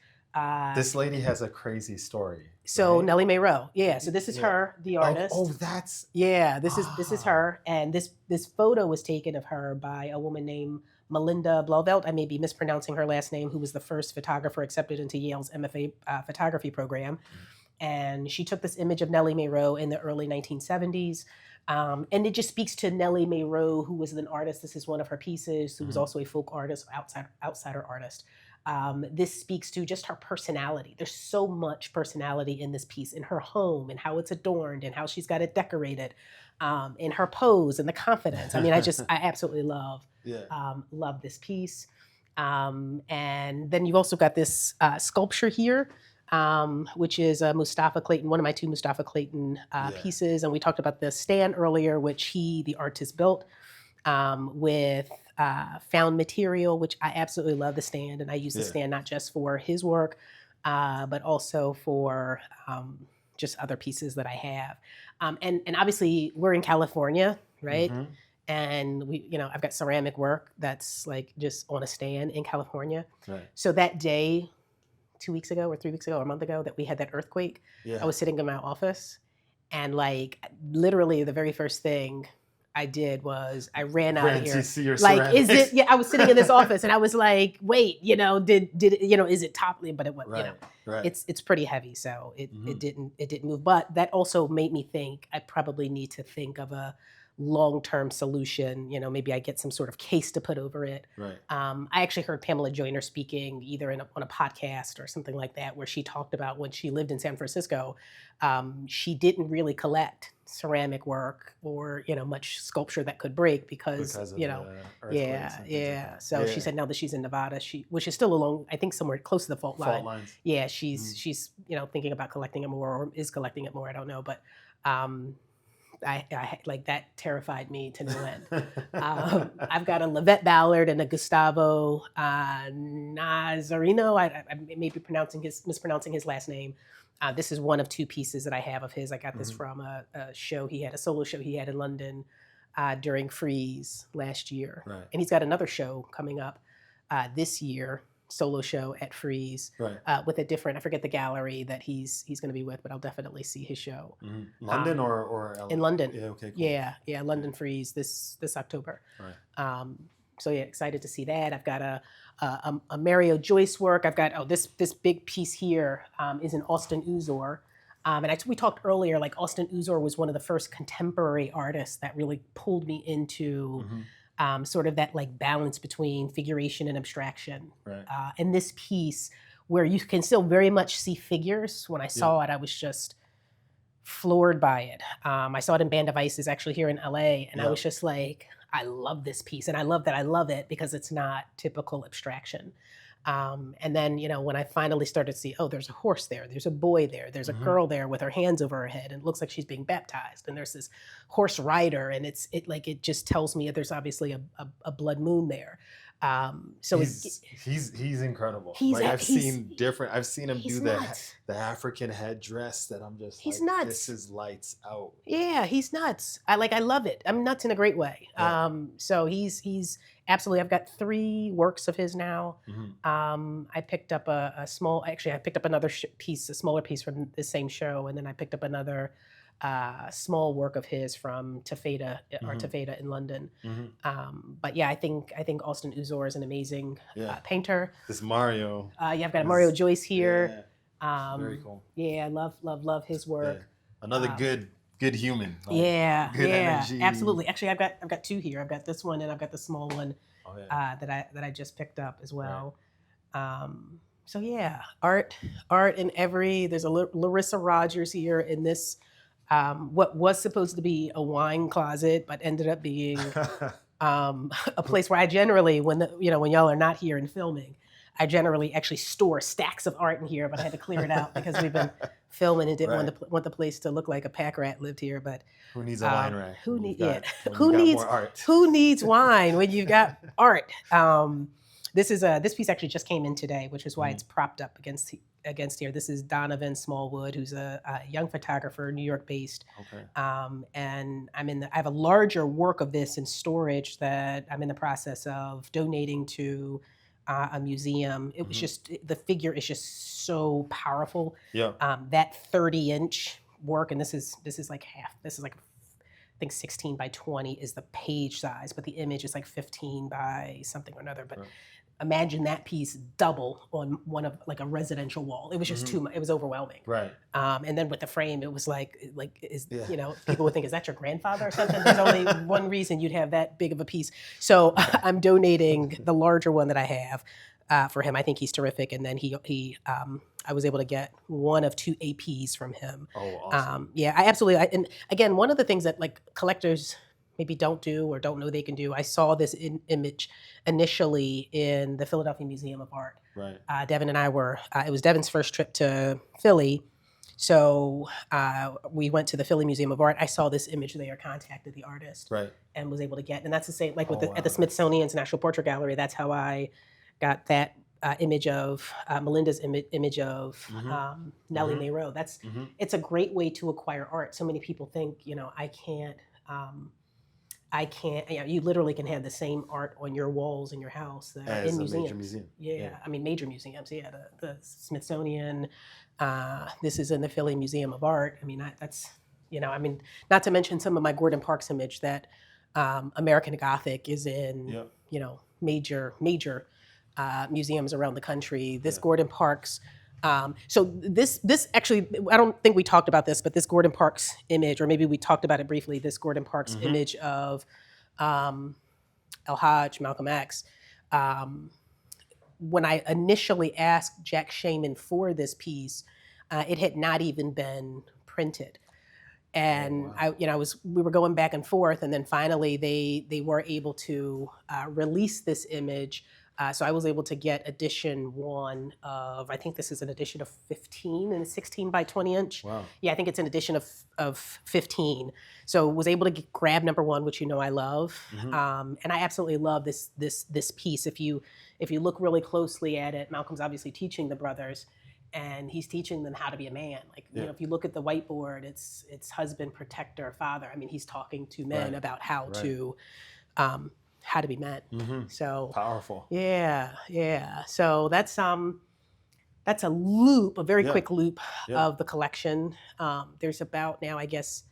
C: This lady has a crazy story.
A: So
C: right?
A: Nellie Mae Rowe, yeah. So this is her, the artist.
C: Oh, that's
A: Yeah, this is her, and this photo was taken of her by a woman named Melinda Blauvelt. I may be mispronouncing her last name, who was the first photographer accepted into Yale's MFA photography program. And she took this image of Nellie Mae Rowe in the early 1970s. And it just speaks to Nellie Mae Rowe, who was an artist. This is one of her pieces, who was also a folk artist, outsider artist. This speaks to just her personality. There's so much personality in this piece, in her home and how it's adorned and how she's got it decorated, in her pose and the confidence. I mean, I absolutely love this piece. And then you've also got this sculpture here, which is Mustafa Clayton, one of my two Mustafa Clayton pieces. And we talked about the stand earlier, which the artist, built with found material, which I absolutely love the stand. And I use the stand not just for his work, but also for just other pieces that I have. And obviously we're in California, right?
B: Mm-hmm.
A: And I've got ceramic work that's like just on a stand in California.
B: Right.
A: So that day, 2 weeks ago or 3 weeks ago or a month ago that we had that earthquake,
B: Yeah.
A: I was sitting in my office and like literally the very first thing I did was I ran out of here.
B: To see your
A: Like,
B: ceramics.
A: is it? Yeah, I was sitting in this office and I was like, wait, did is it toppling? But it was,
B: Right. Right.
A: it's pretty heavy, so it
B: Mhm.
A: it didn't move. But that also made me think I probably need to think of a long-term solution. Maybe I get some sort of case to put over it.
B: Right.
A: I actually heard Pamela Joyner speaking either on a podcast or something like that, where she talked about when she lived in San Francisco, she didn't really collect ceramic work or much sculpture that could break because
B: of
A: yeah,
B: the earthquakes and things
A: yeah.
B: like that.
A: So she said now that she's in Nevada, which is still along, I think somewhere close to the fault line.
B: Fault lines.
A: Yeah, she's thinking about collecting it more or is collecting it more. I don't know, but I like that terrified me to no end. I've got a Levette Ballard and a Gustavo Nazarino. I may be mispronouncing his last name. This is one of two pieces that I have of his. I got this from a show he had, a solo show he had in London during Freeze last year.
B: Right.
A: And he's got another show coming up this year, solo show at Freeze,
B: Right.
A: with a different, I forget the gallery that he's going to be with, but I'll definitely see his show.
B: Mm-hmm. London or LA?
A: In London.
B: Yeah. Okay. Cool.
A: Yeah, London Freeze this October.
B: Right.
A: So yeah, excited to see that. I've got a Mario Joyce work. I've got this big piece here is an Austin Uzor, and we talked earlier. Like Austin Uzor was one of the first contemporary artists that really pulled me into sort of that like balance between figuration and abstraction.
B: Right.
A: And this piece where you can still very much see figures. When I saw it, I was just floored by it. I saw it in Band of Ices actually here in LA, and I was just like, I love this piece, and I love that I love it because it's not typical abstraction. And then, when I finally started to see, oh, there's a horse there, there's a boy there, there's a girl there with her hands over her head, and it looks like she's being baptized, and there's this horse rider, and it just tells me that there's obviously a blood moon there. So
B: he's incredible. I've seen him do the African headdress that I'm just
A: he's
B: like,
A: nuts.
B: This is lights out.
A: Yeah, he's nuts. I love it. I'm nuts in a great way.
B: Yeah.
A: So he's absolutely. I've got 3 works of his now. I picked up I picked up another piece, a smaller piece from the same show, and then I picked up another small work of his from Tafeta, or Tafeta in London. But yeah, I think Austin Uzor is an amazing painter.
B: This Mario.
A: I've got a Mario Joyce here.
B: Yeah. Very cool.
A: Yeah, love his work.
B: Yeah. Another good human.
A: Good
B: energy.
A: Absolutely. Actually, I've got 2 here. I've got this one and I've got the small one that I just picked up as well. Right. So yeah, art in every. There's a Larissa Rogers here in this. What was supposed to be a wine closet, but ended up being a place where I generally, when y'all are not here and filming, I generally actually store stacks of art in here, but I had to clear it out because we've been filming and didn't want the place to look like a pack rat lived here. But
B: who needs a wine rack?
A: Who needs
B: more art?
A: Who needs wine when you've got art? This piece actually just came in today, which is why it's propped up against here. This is Donovan Smallwood, who's a young photographer, New York based. Okay. And I have a larger work of this in storage that I'm in the process of donating to a museum. It was just, the figure is just so powerful. Yeah. That 30-inch work, and this is like half. This is like, I think 16 by 20 is the page size, but the image is like 15 by something or another. But imagine that piece double on one of like a residential wall. It was just too much. It was overwhelming. Right. And then with the frame, it was people would think, is that your grandfather or something? There's only one reason you'd have that big of a piece. So I'm donating the larger one that I have for him. I think he's terrific. And then I was able to get one of 2 APs from him. Oh, awesome. I absolutely. And again, one of the things that like collectors maybe don't do or don't know they can do. I saw this image initially in the Philadelphia Museum of Art. Right. Devin and I were, it was Devin's first trip to Philly. So we went to the Philly Museum of Art. I saw this image there, contacted the artist, and was able to get, and that's the same, like at the Smithsonian's National Portrait Gallery, that's how I got that image of Melinda's image of Nellie
B: Mhm.
A: Mae Rowe. It's a great way to acquire art. So many people think, I can't. You literally can have the same art on your walls in your house that are
B: As
A: in
B: a major
A: museums.
B: museum.
A: Yeah, I mean major museums. Yeah, the Smithsonian. This is in the Philly Museum of Art. I mean that's not to mention some of my Gordon Parks image that American Gothic is in.
B: Yep.
A: Major museums around the country. This
B: Yeah.
A: Gordon Parks. So this actually, I don't think we talked about this, but this Gordon Parks image, or maybe we talked about it briefly. This Gordon Parks image of El Hajj, Malcolm X. When I initially asked Jack Shaman for this piece, it had not even been printed. And
B: wow.
A: we were going back and forth, and then finally they were able to release this image. So I was able to get edition 1 of, I think this is an edition of 15 and a 16 by 20 inch.
B: Wow.
A: Yeah, I think it's an edition of 15. So was able to grab number 1, which I love, and I absolutely love this piece. If you look really closely at it, Malcolm's obviously teaching the brothers, and he's teaching them how to be a man. Like, if you look at the whiteboard, it's husband, protector, father. I mean, he's talking to men about how to be men. So
B: powerful.
A: Yeah. So that's a loop, a very quick loop of the collection. There's about now, I guess,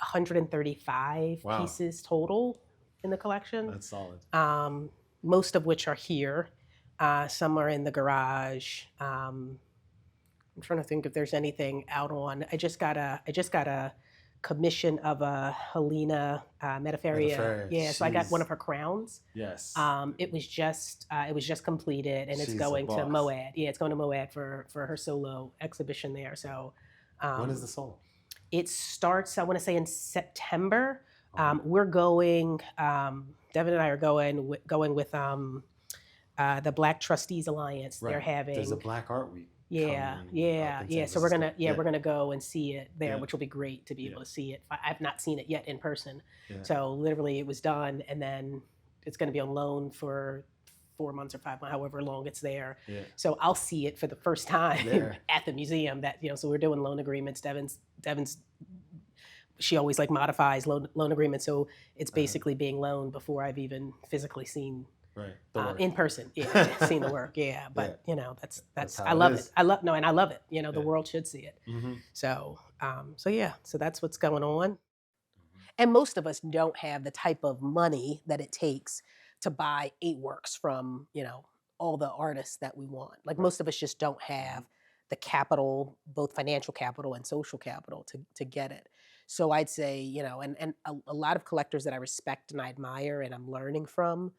A: 135 pieces total in the collection.
B: That's solid.
A: Most of which are here. Some are in the garage. I'm trying to think if there's anything out on. I just got a commission of a Helena Metaferia. Yeah, so I got one of her crowns.
B: Yes.
A: It was just completed, and it's
B: She's
A: going
B: a
A: to
B: boss.
A: Moad. Yeah, it's going to Moad for her solo exhibition there. So
B: when is the solo?
A: it starts, I want to say, in September. We're going. Devin and I are going with the Black Trustees Alliance.
B: Right.
A: They're having.
B: There's a Black Art Week.
A: Yeah. So we're gonna go and see it there, which will be great to be able to see it. I've not seen it yet in person.
B: Yeah.
A: So literally, it was done, and then it's going to be on loan for 4 months or 5 months, however long it's there.
B: Yeah.
A: So I'll see it for the first time
B: There.
A: at the museum. So we're doing loan agreements. Devin's. She always modifies loan agreements, so it's basically being loaned before I've even physically seen.
B: Right.
A: In person, seen the work, but that's
B: how
A: I love
B: it
A: it.
B: is.
A: I love it. The world should see it.
B: Mm-hmm.
A: So that's what's going on. And most of us don't have the type of money that it takes to buy 8 works from all the artists that we want. Most of us just don't have the capital, both financial capital and social capital, to get it. So I'd say and a lot of collectors that I respect and I admire and I'm learning from.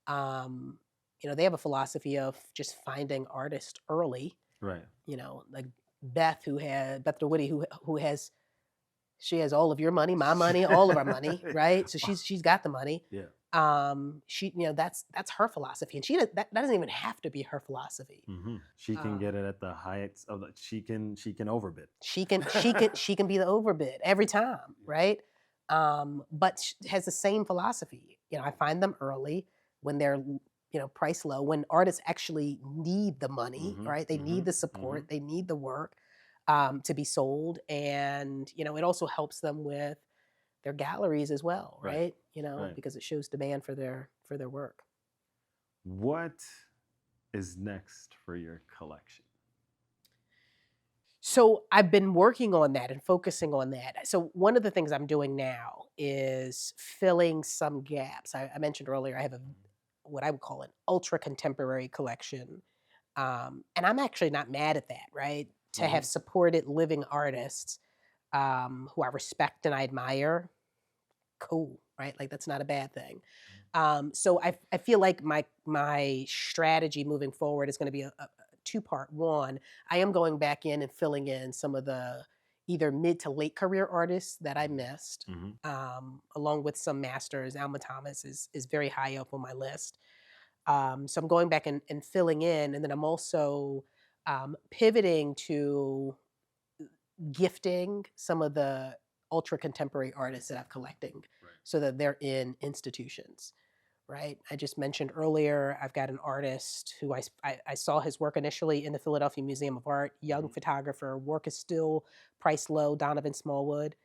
A: They have a philosophy of just finding artists early.
B: Right.
A: Like Beth DeWitty, who has all of your money, my money, all of our money, right? So she's got the money.
B: Yeah.
A: She that's her philosophy, and that doesn't even have to be her philosophy.
B: Mm-hmm. She can get it at the heights of she can overbid.
A: She can be the overbid every time, right? But she has the same philosophy. I find them early when they're priced low, when artists actually need the money, right? They need the support, they need the work to be sold, and it also helps them with their galleries as well, right? Because it shows demand for their work.
B: What is next for your collection?
A: So I've been working on that and focusing on that. So one of the things I'm doing now is filling some gaps. I mentioned earlier I have what I would call an ultra contemporary collection, and I'm actually not mad at that, right? To have supported living artists who I respect and I admire, cool, right? That's not a bad thing. So I feel like my strategy moving forward is going to be a 2-part. One, I am going back in and filling in some of the either mid to late career artists that I missed, along with some masters. Alma Thomas is very high up on my list. So I'm going back and filling in, and then I'm also pivoting to gifting some of the ultra contemporary artists that I'm collecting, so that they're in institutions. right? I just mentioned earlier, I've got an artist who I saw his work initially in the Philadelphia Museum of Art, young photographer, work is still priced low, Donovan Smallwood.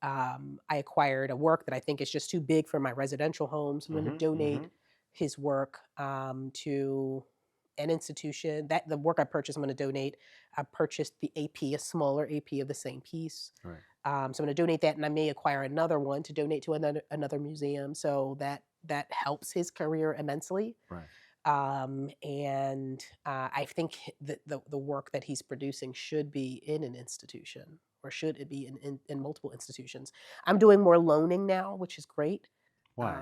A: I acquired a work that I think is just too big for my residential home, so I'm going to donate his work to an institution. That the work I purchased, I'm going to donate. I purchased the AP, a smaller AP of the same piece.
B: Right.
A: So I'm going to donate that, and I may acquire another one to donate to another museum. So that helps his career immensely.
B: Right.
A: And I think that the work that he's producing should be in an institution, or should it be in multiple institutions. I'm doing more loaning now, which is great.
B: Why?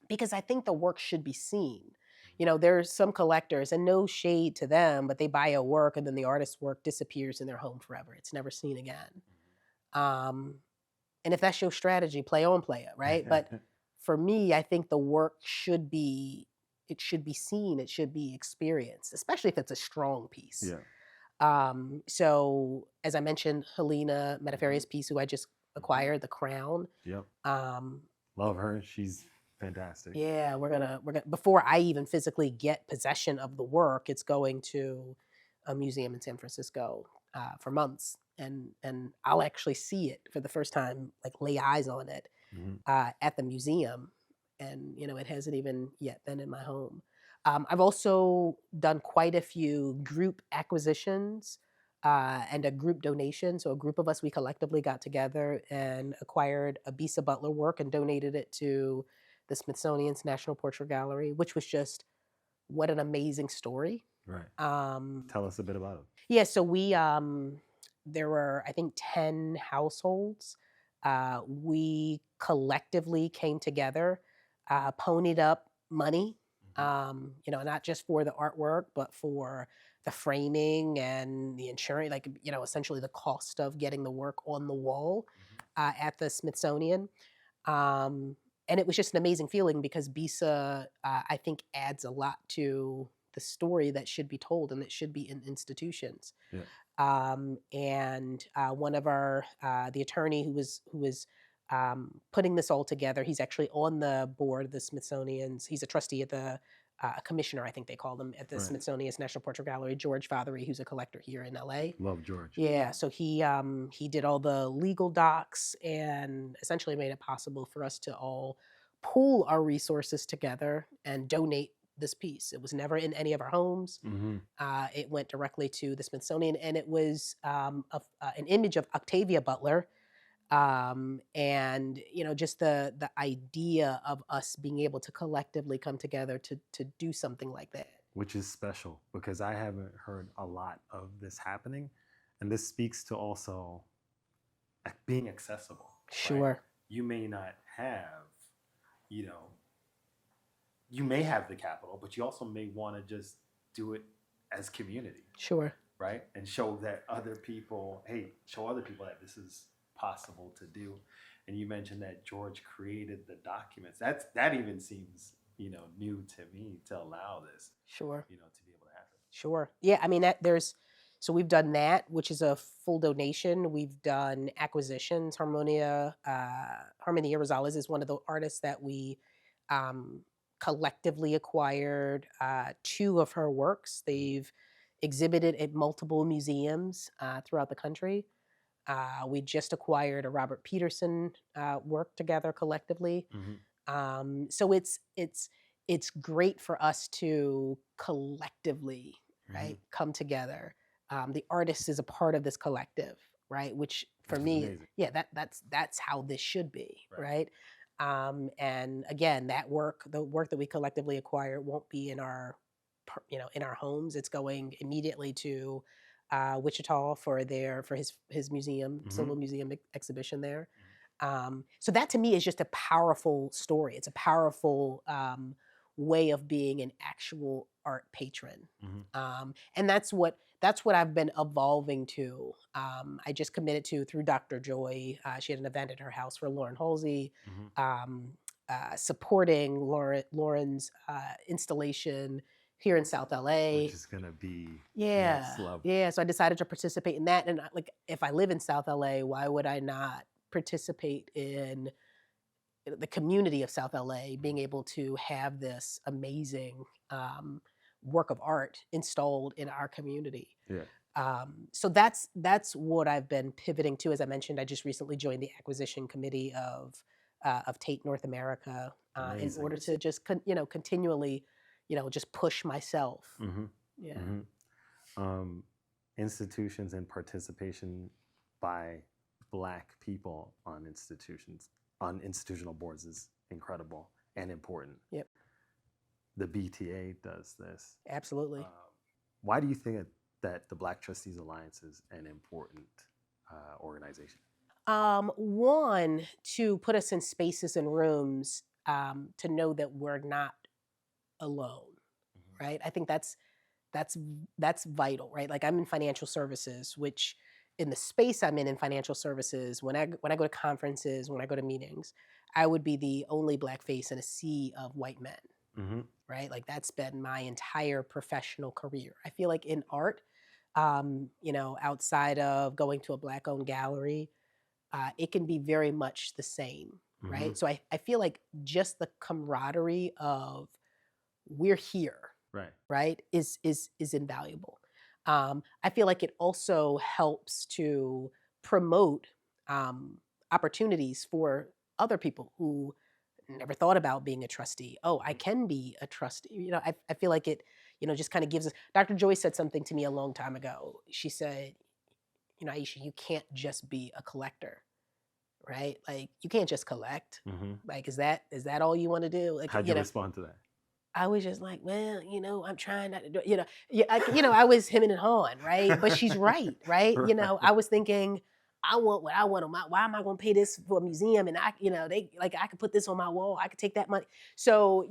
A: Because I think the work should be seen. You know, there's some collectors, and no shade to them, but they buy a work and then the artist's work disappears in their home forever. It's never seen again. And if that's your strategy, play on, play it, right? But for me, I think the work should be seen, it should be experienced, especially if it's a strong piece.
B: Yeah.
A: So as I mentioned, Helena Metafaria's piece, who I just acquired, The Crown.
B: Yep. Love her. She's fantastic.
A: Yeah, we're gonna before I even physically get possession of the work, it's going to a museum in San Francisco for months, and I'll actually see it for the first time, like lay eyes on it at the museum, and you know it hasn't even yet been in my home. I've also done quite a few group acquisitions and a group donation. So a group of us, we collectively got together and acquired a Bisa Butler work and donated it to the Smithsonian's National Portrait Gallery, which was just what an amazing story.
B: Right. Tell us a bit about it.
A: Yeah, so we there were I think 10 households. We collectively came together, ponied up money, you know, not just for the artwork, but for the framing and the insurance, like, you know, essentially the cost of getting the work on the wall at the Smithsonian. And it was just an amazing feeling because Bisa, I think, adds a lot to the story that should be told and that should be in institutions.
B: Yeah.
A: And one of our, the attorney who was putting this all together, he's actually on the board of the Smithsonian's. He's a trustee at the commissioner, I think they call them, at the Smithsonian's National Portrait Gallery, George Fothery, who's a collector here in LA.
B: Love George.
A: Yeah, so he did all the legal docs and essentially made it possible for us to all pool our resources together and donate this piece. It was never in any of our homes. It went directly to the Smithsonian, and it was an image of Octavia Butler. And you know, just the idea of us being able to collectively come together to do something like that,
B: which is special because I haven't heard a lot of this happening, and this speaks to also being accessible.
A: Sure.
B: Right? You may not have, you know, you may have the capital, but you also may want to just do it as community.
A: Sure.
B: Right, and show that other people, show other people that this is possible to do. And you mentioned that George created the documents. That even seems, you know, new to me to allow this.
A: Sure.
B: You know, to be able to happen.
A: Sure. Yeah, I mean so we've done that, which is a full donation. We've done acquisitions. Harmonia Rosales is one of the artists that we collectively acquired 2 of her works. They've exhibited at multiple museums throughout the country. We just acquired a Robert Peterson work together collectively. So it's great for us to collectively, right, come together. The artist is a part of this collective, right? Which for me,
B: amazing.
A: Yeah, that's how this should be, right? And again, the work that we collectively acquire won't be in our homes. It's going immediately to Wichita for his museum, solo museum exhibition there. So that to me is just a powerful story. It's a powerful way of being an actual art patron. And that's what I've been evolving to. I just committed to through Dr. Joy. She had an event at her house for Lauren Halsey, supporting Lauren's installation here in South LA.
B: Which is gonna be
A: next level. Yeah. So I decided to participate in that. And like, if I live in South LA, why would I not participate in the community of South LA being able to have this amazing work of art installed in our community.
B: Yeah.
A: So that's what I've been pivoting to. As I mentioned, I just recently joined the acquisition committee of Tate North America in
B: Amazing.
A: order to just continually, just push myself.
B: Mm-hmm.
A: Yeah.
B: Mm-hmm. Institutions and participation by Black people on institutional boards is incredible and important.
A: Yep.
B: The BTA does this.
A: Absolutely.
B: Why do you think that the Black Trustees Alliance is an important organization?
A: One, to put us in spaces and rooms to know that we're not alone, right? I think that's vital, right? Like I'm in financial services, which in the space I'm in financial services, when I go to conferences, when I go to meetings, I would be the only Black face in a sea of white men,
B: Mm-hmm.
A: right? Like that's been my entire professional career. I feel like in art, outside of going to a Black-owned gallery, it can be very much the same, right?
B: Mm-hmm.
A: So I feel like just the camaraderie of we're here, right, is invaluable. I feel like it also helps to promote opportunities for other people who never thought about being a trustee. Oh, I can be a trustee. I feel like it, just kind of gives us. Dr. Joy said something to me a long time ago. She said, Ayesha, you can't just be a collector, right? Like you can't just collect.
B: Mm-hmm.
A: Like, is that all you want to do? Like,
B: How'd you respond to that?
A: I was just like, well, I'm trying not to do, I was hemming and hawing, right? But she's right, right? I was thinking, I want what I want on why am I going to pay this for a museum? And I could put this on my wall. I could take that money. So,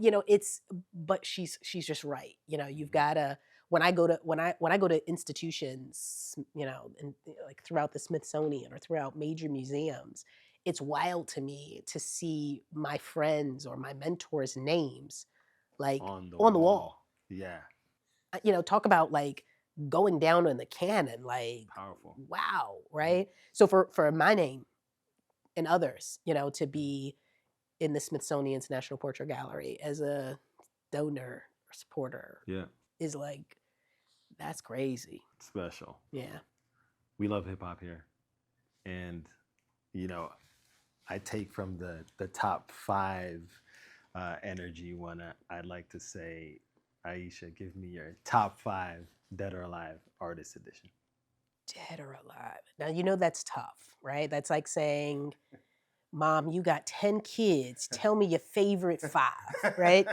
A: but she's just right. You've got to, when I go to institutions, and like throughout the Smithsonian or throughout major museums, it's wild to me to see my friends or my mentors' names like on the wall.
B: Yeah.
A: Talk about like going down in the canon, like
B: Powerful.
A: Wow, right? So for my name and others, to be in the Smithsonian's National Portrait Gallery as a donor or supporter, is like, that's crazy.
B: Special.
A: Yeah.
B: We love hip hop here. And, I take from the top 5 energy one, I'd like to say, Ayesha, give me your top 5 dead or alive artist edition.
A: Dead or alive. Now, that's tough, right? That's like saying, Mom, you got 10 kids. Tell me your favorite 5, right?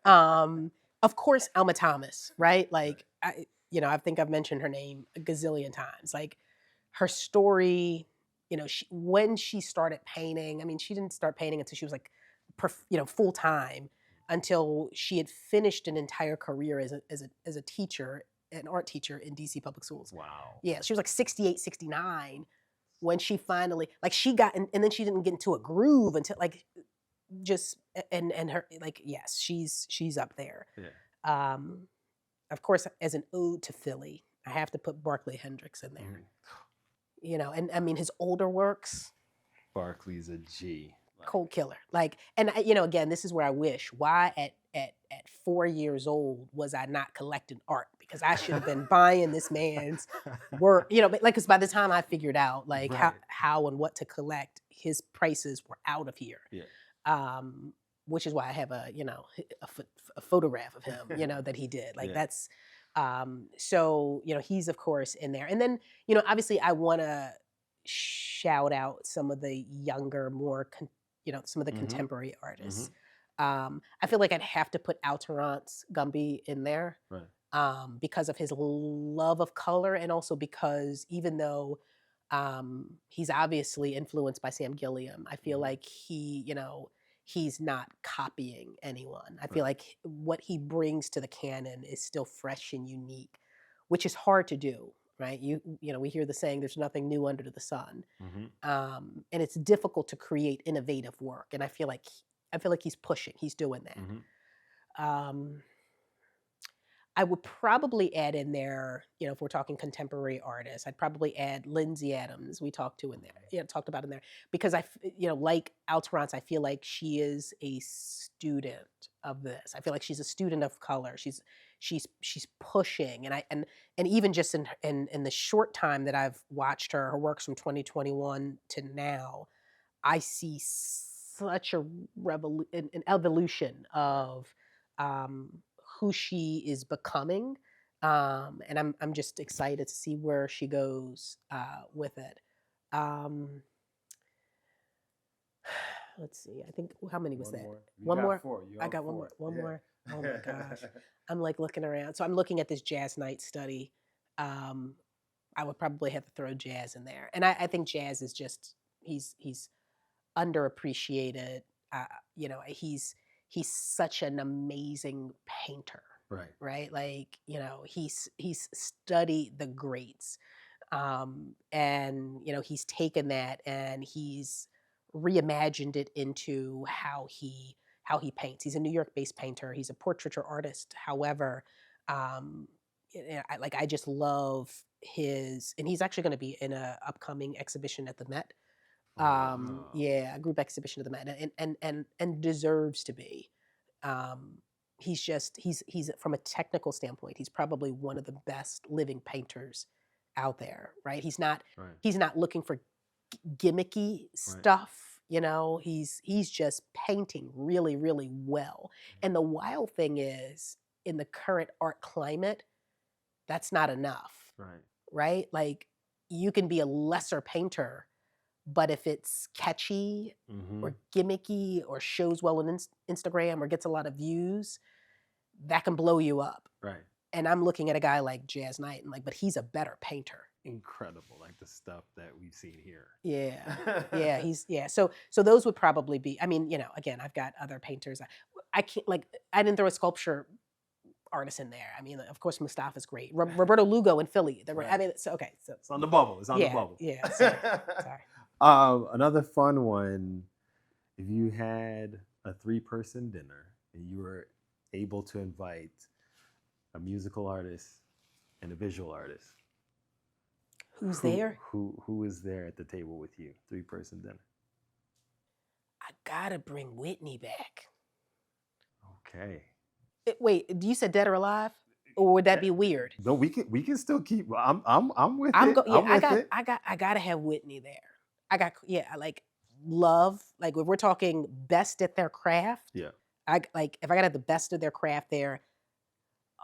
A: Of course, Alma Thomas, right? Like, I think I've mentioned her name a gazillion times. Like, her story, when she started painting, I mean, she didn't start painting until she was like, full time, until she had finished an entire career as a teacher, an art teacher in DC public schools.
B: Wow.
A: Yeah, she was like 68, 69 when she finally, like she got, and then she didn't get into a groove until like, just, and her, like, yes, she's up there.
B: Yeah.
A: Of course, as an ode to Philly, I have to put Barclay Hendricks in there. And I mean, his older works.
B: Barclay's a G.
A: Cold killer. Like, and again, this is where I wish, why at 4 years old was I not collecting art? Because I should have been buying this man's work, but like, because by the time I figured out like how and what to collect, his prices were out of here.
B: Yeah.
A: Which is why I have a photograph of him, that he did. Like that's, so, he's of course in there. And then, obviously I want to shout out some of the younger, more, some of the contemporary artists. I feel like I'd have to put Terence Gumby in there, because of his love of color, and also because even though he's obviously influenced by Sam Gilliam, I feel like he's not copying anyone. I feel like what he brings to the canon is still fresh and unique, which is hard to do. Right, we hear the saying, "There's nothing new under the sun," and it's difficult to create innovative work. And I feel like he's pushing, he's doing that. I would probably add in there, if we're talking contemporary artists, I'd probably add Lindsay Adams. We talked to in there, talked about in there, because like Alterance, I feel like she is a student of this. I feel like she's a student of color. She's pushing, and even just in the short time that I've watched her works from 2021 to now, I see such an evolution of um, who she is becoming, and I'm just excited to see where she goes with it. Um, let's see. I think how many was
B: One
A: that?
B: more. You
A: One
B: got
A: more.
B: 4. You
A: I
B: up
A: got one
B: 4.
A: more. One
B: Yeah.
A: more. Oh my gosh. I'm like looking around. So I'm looking at this jazz night study. Um, I would probably have to throw jazz in there, and I think jazz is just he's underappreciated. He's such an amazing painter,
C: Right.
A: right? Like he's studied the greats, and he's taken that and he's reimagined it into how he paints. He's a New York-based painter. He's a portraiture artist. However, um, I just love his, and he's actually going to be in a upcoming exhibition at the Met.
B: Wow.
A: Yeah, a group exhibition at the Met, and deserves to be. Um, he's from a technical standpoint, he's probably one of the best living painters out there, right? He's not
B: Right.
A: he's not looking for gimmicky stuff, he's just painting really, really well. And the wild thing is, in the current art climate, that's not enough,
B: Right.
A: right? Like, you can be a lesser painter, but if it's catchy
B: Mm-hmm.
A: or gimmicky or shows well on Instagram or gets a lot of views, that can blow you up.
B: Right.
A: And I'm looking at a guy like Jazz Knight and but he's a better painter.
B: Incredible, like the stuff that we've seen here.
A: Yeah. So those would probably be. I mean, again, I've got other painters. I can't I didn't throw a sculpture artist in there. I mean, of course, Mustafa's great. Roberto Lugo in Philly.
B: Right.
A: I mean, so okay. So
B: It's on the bubble. It's on the bubble.
A: Yeah. Sorry.
B: Another fun one. If you had a 3-person dinner and you were able to invite a musical artist and a visual artist,
A: who's there?
B: Who is there at the table with you? 3-person dinner.
A: I gotta bring Whitney back.
B: Okay.
A: Wait, you said dead or alive, or would that be weird?
B: No, we can still keep. I'm with
A: I'm
B: it.
A: go, yeah,
B: I'm with it.
A: I gotta have Whitney there. I like love, like if we're talking best at their craft.
B: Yeah.
A: If I gotta have the best of their craft there.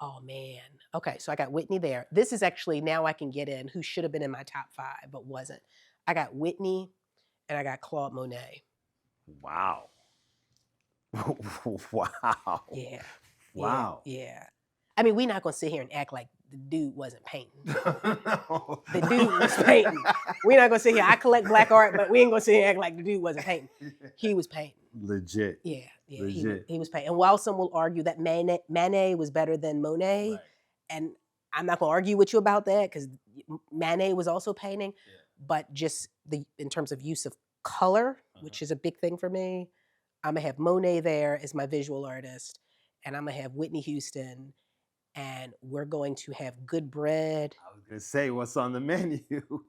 A: Oh man. Okay, so I got Whitney there. This is actually, now I can get in who should have been in my top 5 but wasn't. I got Whitney and I got Claude Monet.
B: Wow. Wow.
A: Yeah.
B: Wow.
A: Yeah. I mean, we're not gonna sit here and act like the dude wasn't painting.
B: No.
A: The dude was painting. We're not gonna sit here. I collect black art, but we ain't gonna sit here and act like the dude wasn't painting. He was painting.
B: Legit.
A: Yeah.
B: Legit.
A: He was painting. And while some will argue that Manet was better than Monet,
B: Right.
A: and I'm not gonna argue with you about that because Manet was also painting,
B: Yeah.
A: but just in terms of use of color, which is a big thing for me, I'm gonna have Monet there as my visual artist, and I'm gonna have Whitney Houston, and we're going to have good bread.
B: I was gonna say, what's on the menu?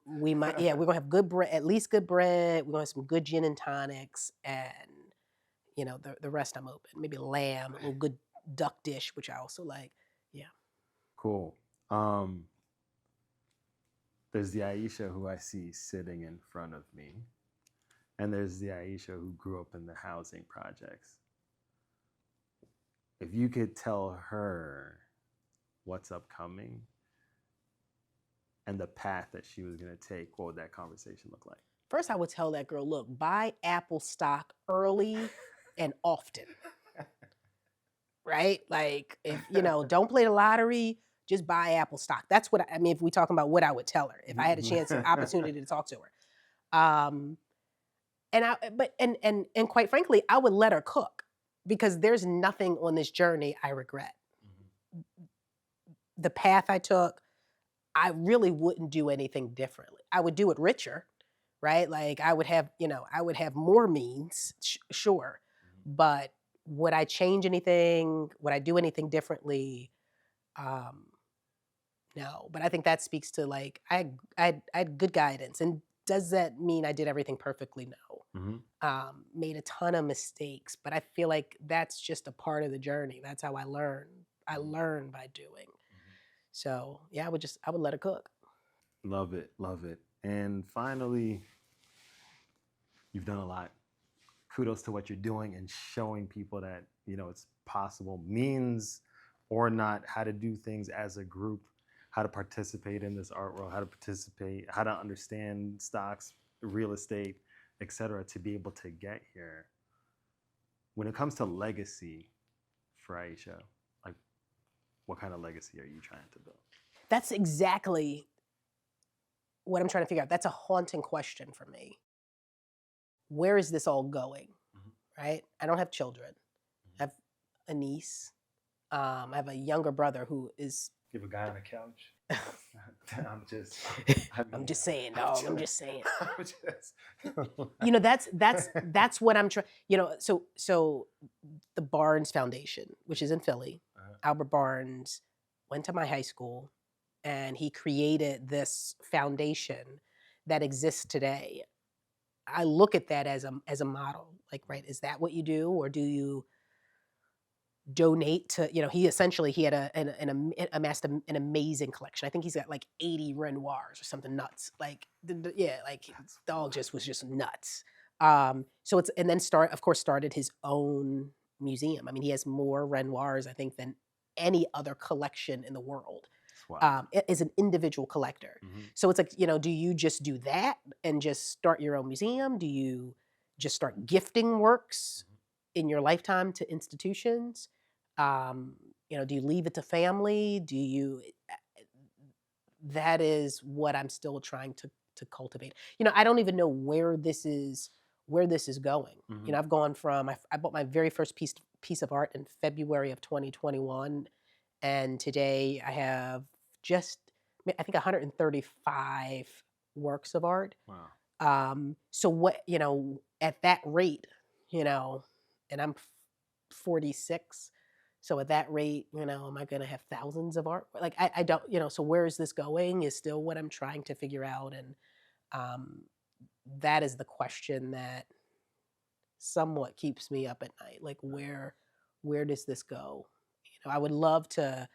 A: We're gonna have good bread, at least good bread. We're gonna have some good gin and tonics, and the rest I'm open. Maybe lamb, a little good duck dish, which I also like. Yeah.
B: Cool. There's the Ayesha who I see sitting in front of me, and there's the Ayesha who grew up in the housing projects. If you could tell her what's upcoming and the path that she was going to take, what would that conversation look like?
A: First, I would tell that girl, look, buy Apple stock early and often. Right? Like, if don't play the lottery, just buy Apple stock. That's what I mean. If we're talking about what I would tell her, if I had a chance, an opportunity to talk to her, and quite frankly, I would let her cook because there's nothing on this journey I regret. The path I took, I really wouldn't do anything differently. I would do it richer, right? Like I would have more means, sure, but would I change anything? Would I do anything differently? No, but I think that speaks to like I had good guidance. And does that mean I did everything perfectly? No.
B: Mm-hmm.
A: Made a ton of mistakes, but I feel like that's just a part of the journey. That's how I learn. I learn by doing. So yeah, I would let her cook.
B: Love it, love it. And finally, you've done a lot. Kudos to what you're doing and showing people that, you know, it's possible, means or not, how to do things as a group, how to participate in this art world, how to participate, how to understand stocks, real estate, etc., to be able to get here. When it comes to legacy for Ayesha, like, what kind of legacy are you trying to build?
A: That's exactly what I'm trying to figure out. That's a haunting question for me. Where is this all going? Right? I don't have children. I have a niece. I have a younger brother who is.
B: You have a guy on the couch.
A: I'm just saying, dog. I'm just saying.
B: I'm just-
A: You know, that's what I'm trying. You know, so the Barnes Foundation, which is in Philly, Albert Barnes went to my high school, and he created this foundation that exists today. I look at that as a model. Like, right, is that what you do, or do you donate to? You know, he had amassed an amazing collection. I think he's got like 80 Renoirs or something nuts. Like, yeah, like dog just was just nuts. So it's and then started his own museum. I mean, he has more Renoirs, I think, than any other collection in the world.
B: Wow.
A: Is an individual collector. So it's like, you know, do you just do that and just start your own museum? Do you just start gifting works in your lifetime to institutions? You know, do you leave it to family? Do you? That is what I'm still trying to cultivate. You know, I don't even know where this is going. You know, I've gone from I bought my very first piece of art in February of 2021, and today I have I think 135 works of art.
B: Wow.
A: So what, you know, at that rate, you know, and I'm 46. So at that rate, you know, am I going to have thousands of art? Like, I don't, you know, so where is this going is still what I'm trying to figure out. And that is the question that somewhat keeps me up at night. Like, where does this go? You know, I would love to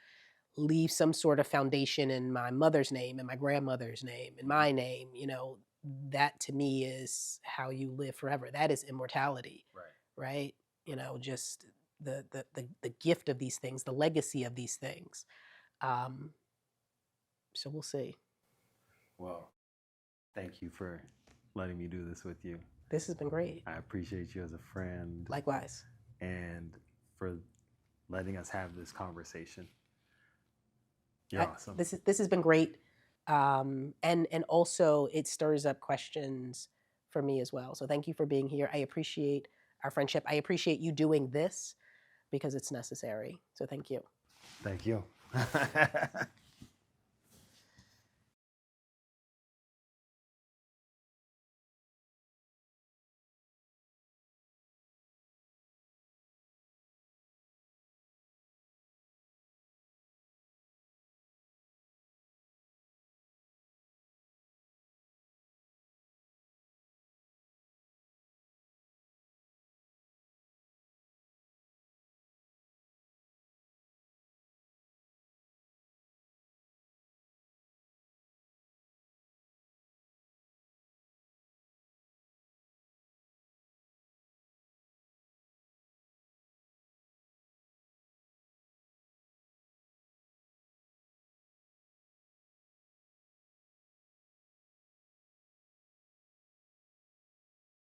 A: leave some sort of foundation in my mother's name and my grandmother's name and my name. You know, that to me is how you live forever. That is immortality. Right? You know, just the gift of these things, the legacy of these things. So we'll see.
B: Well, thank you for letting me do this with you.
A: This has been great.
B: I appreciate you as a friend.
A: Likewise.
B: And for letting us have this conversation. You're awesome.
A: This has been great. And also it stirs up questions for me as well. So thank you for being here. I appreciate our friendship. I appreciate you doing this because it's necessary. So thank you.
B: Thank you.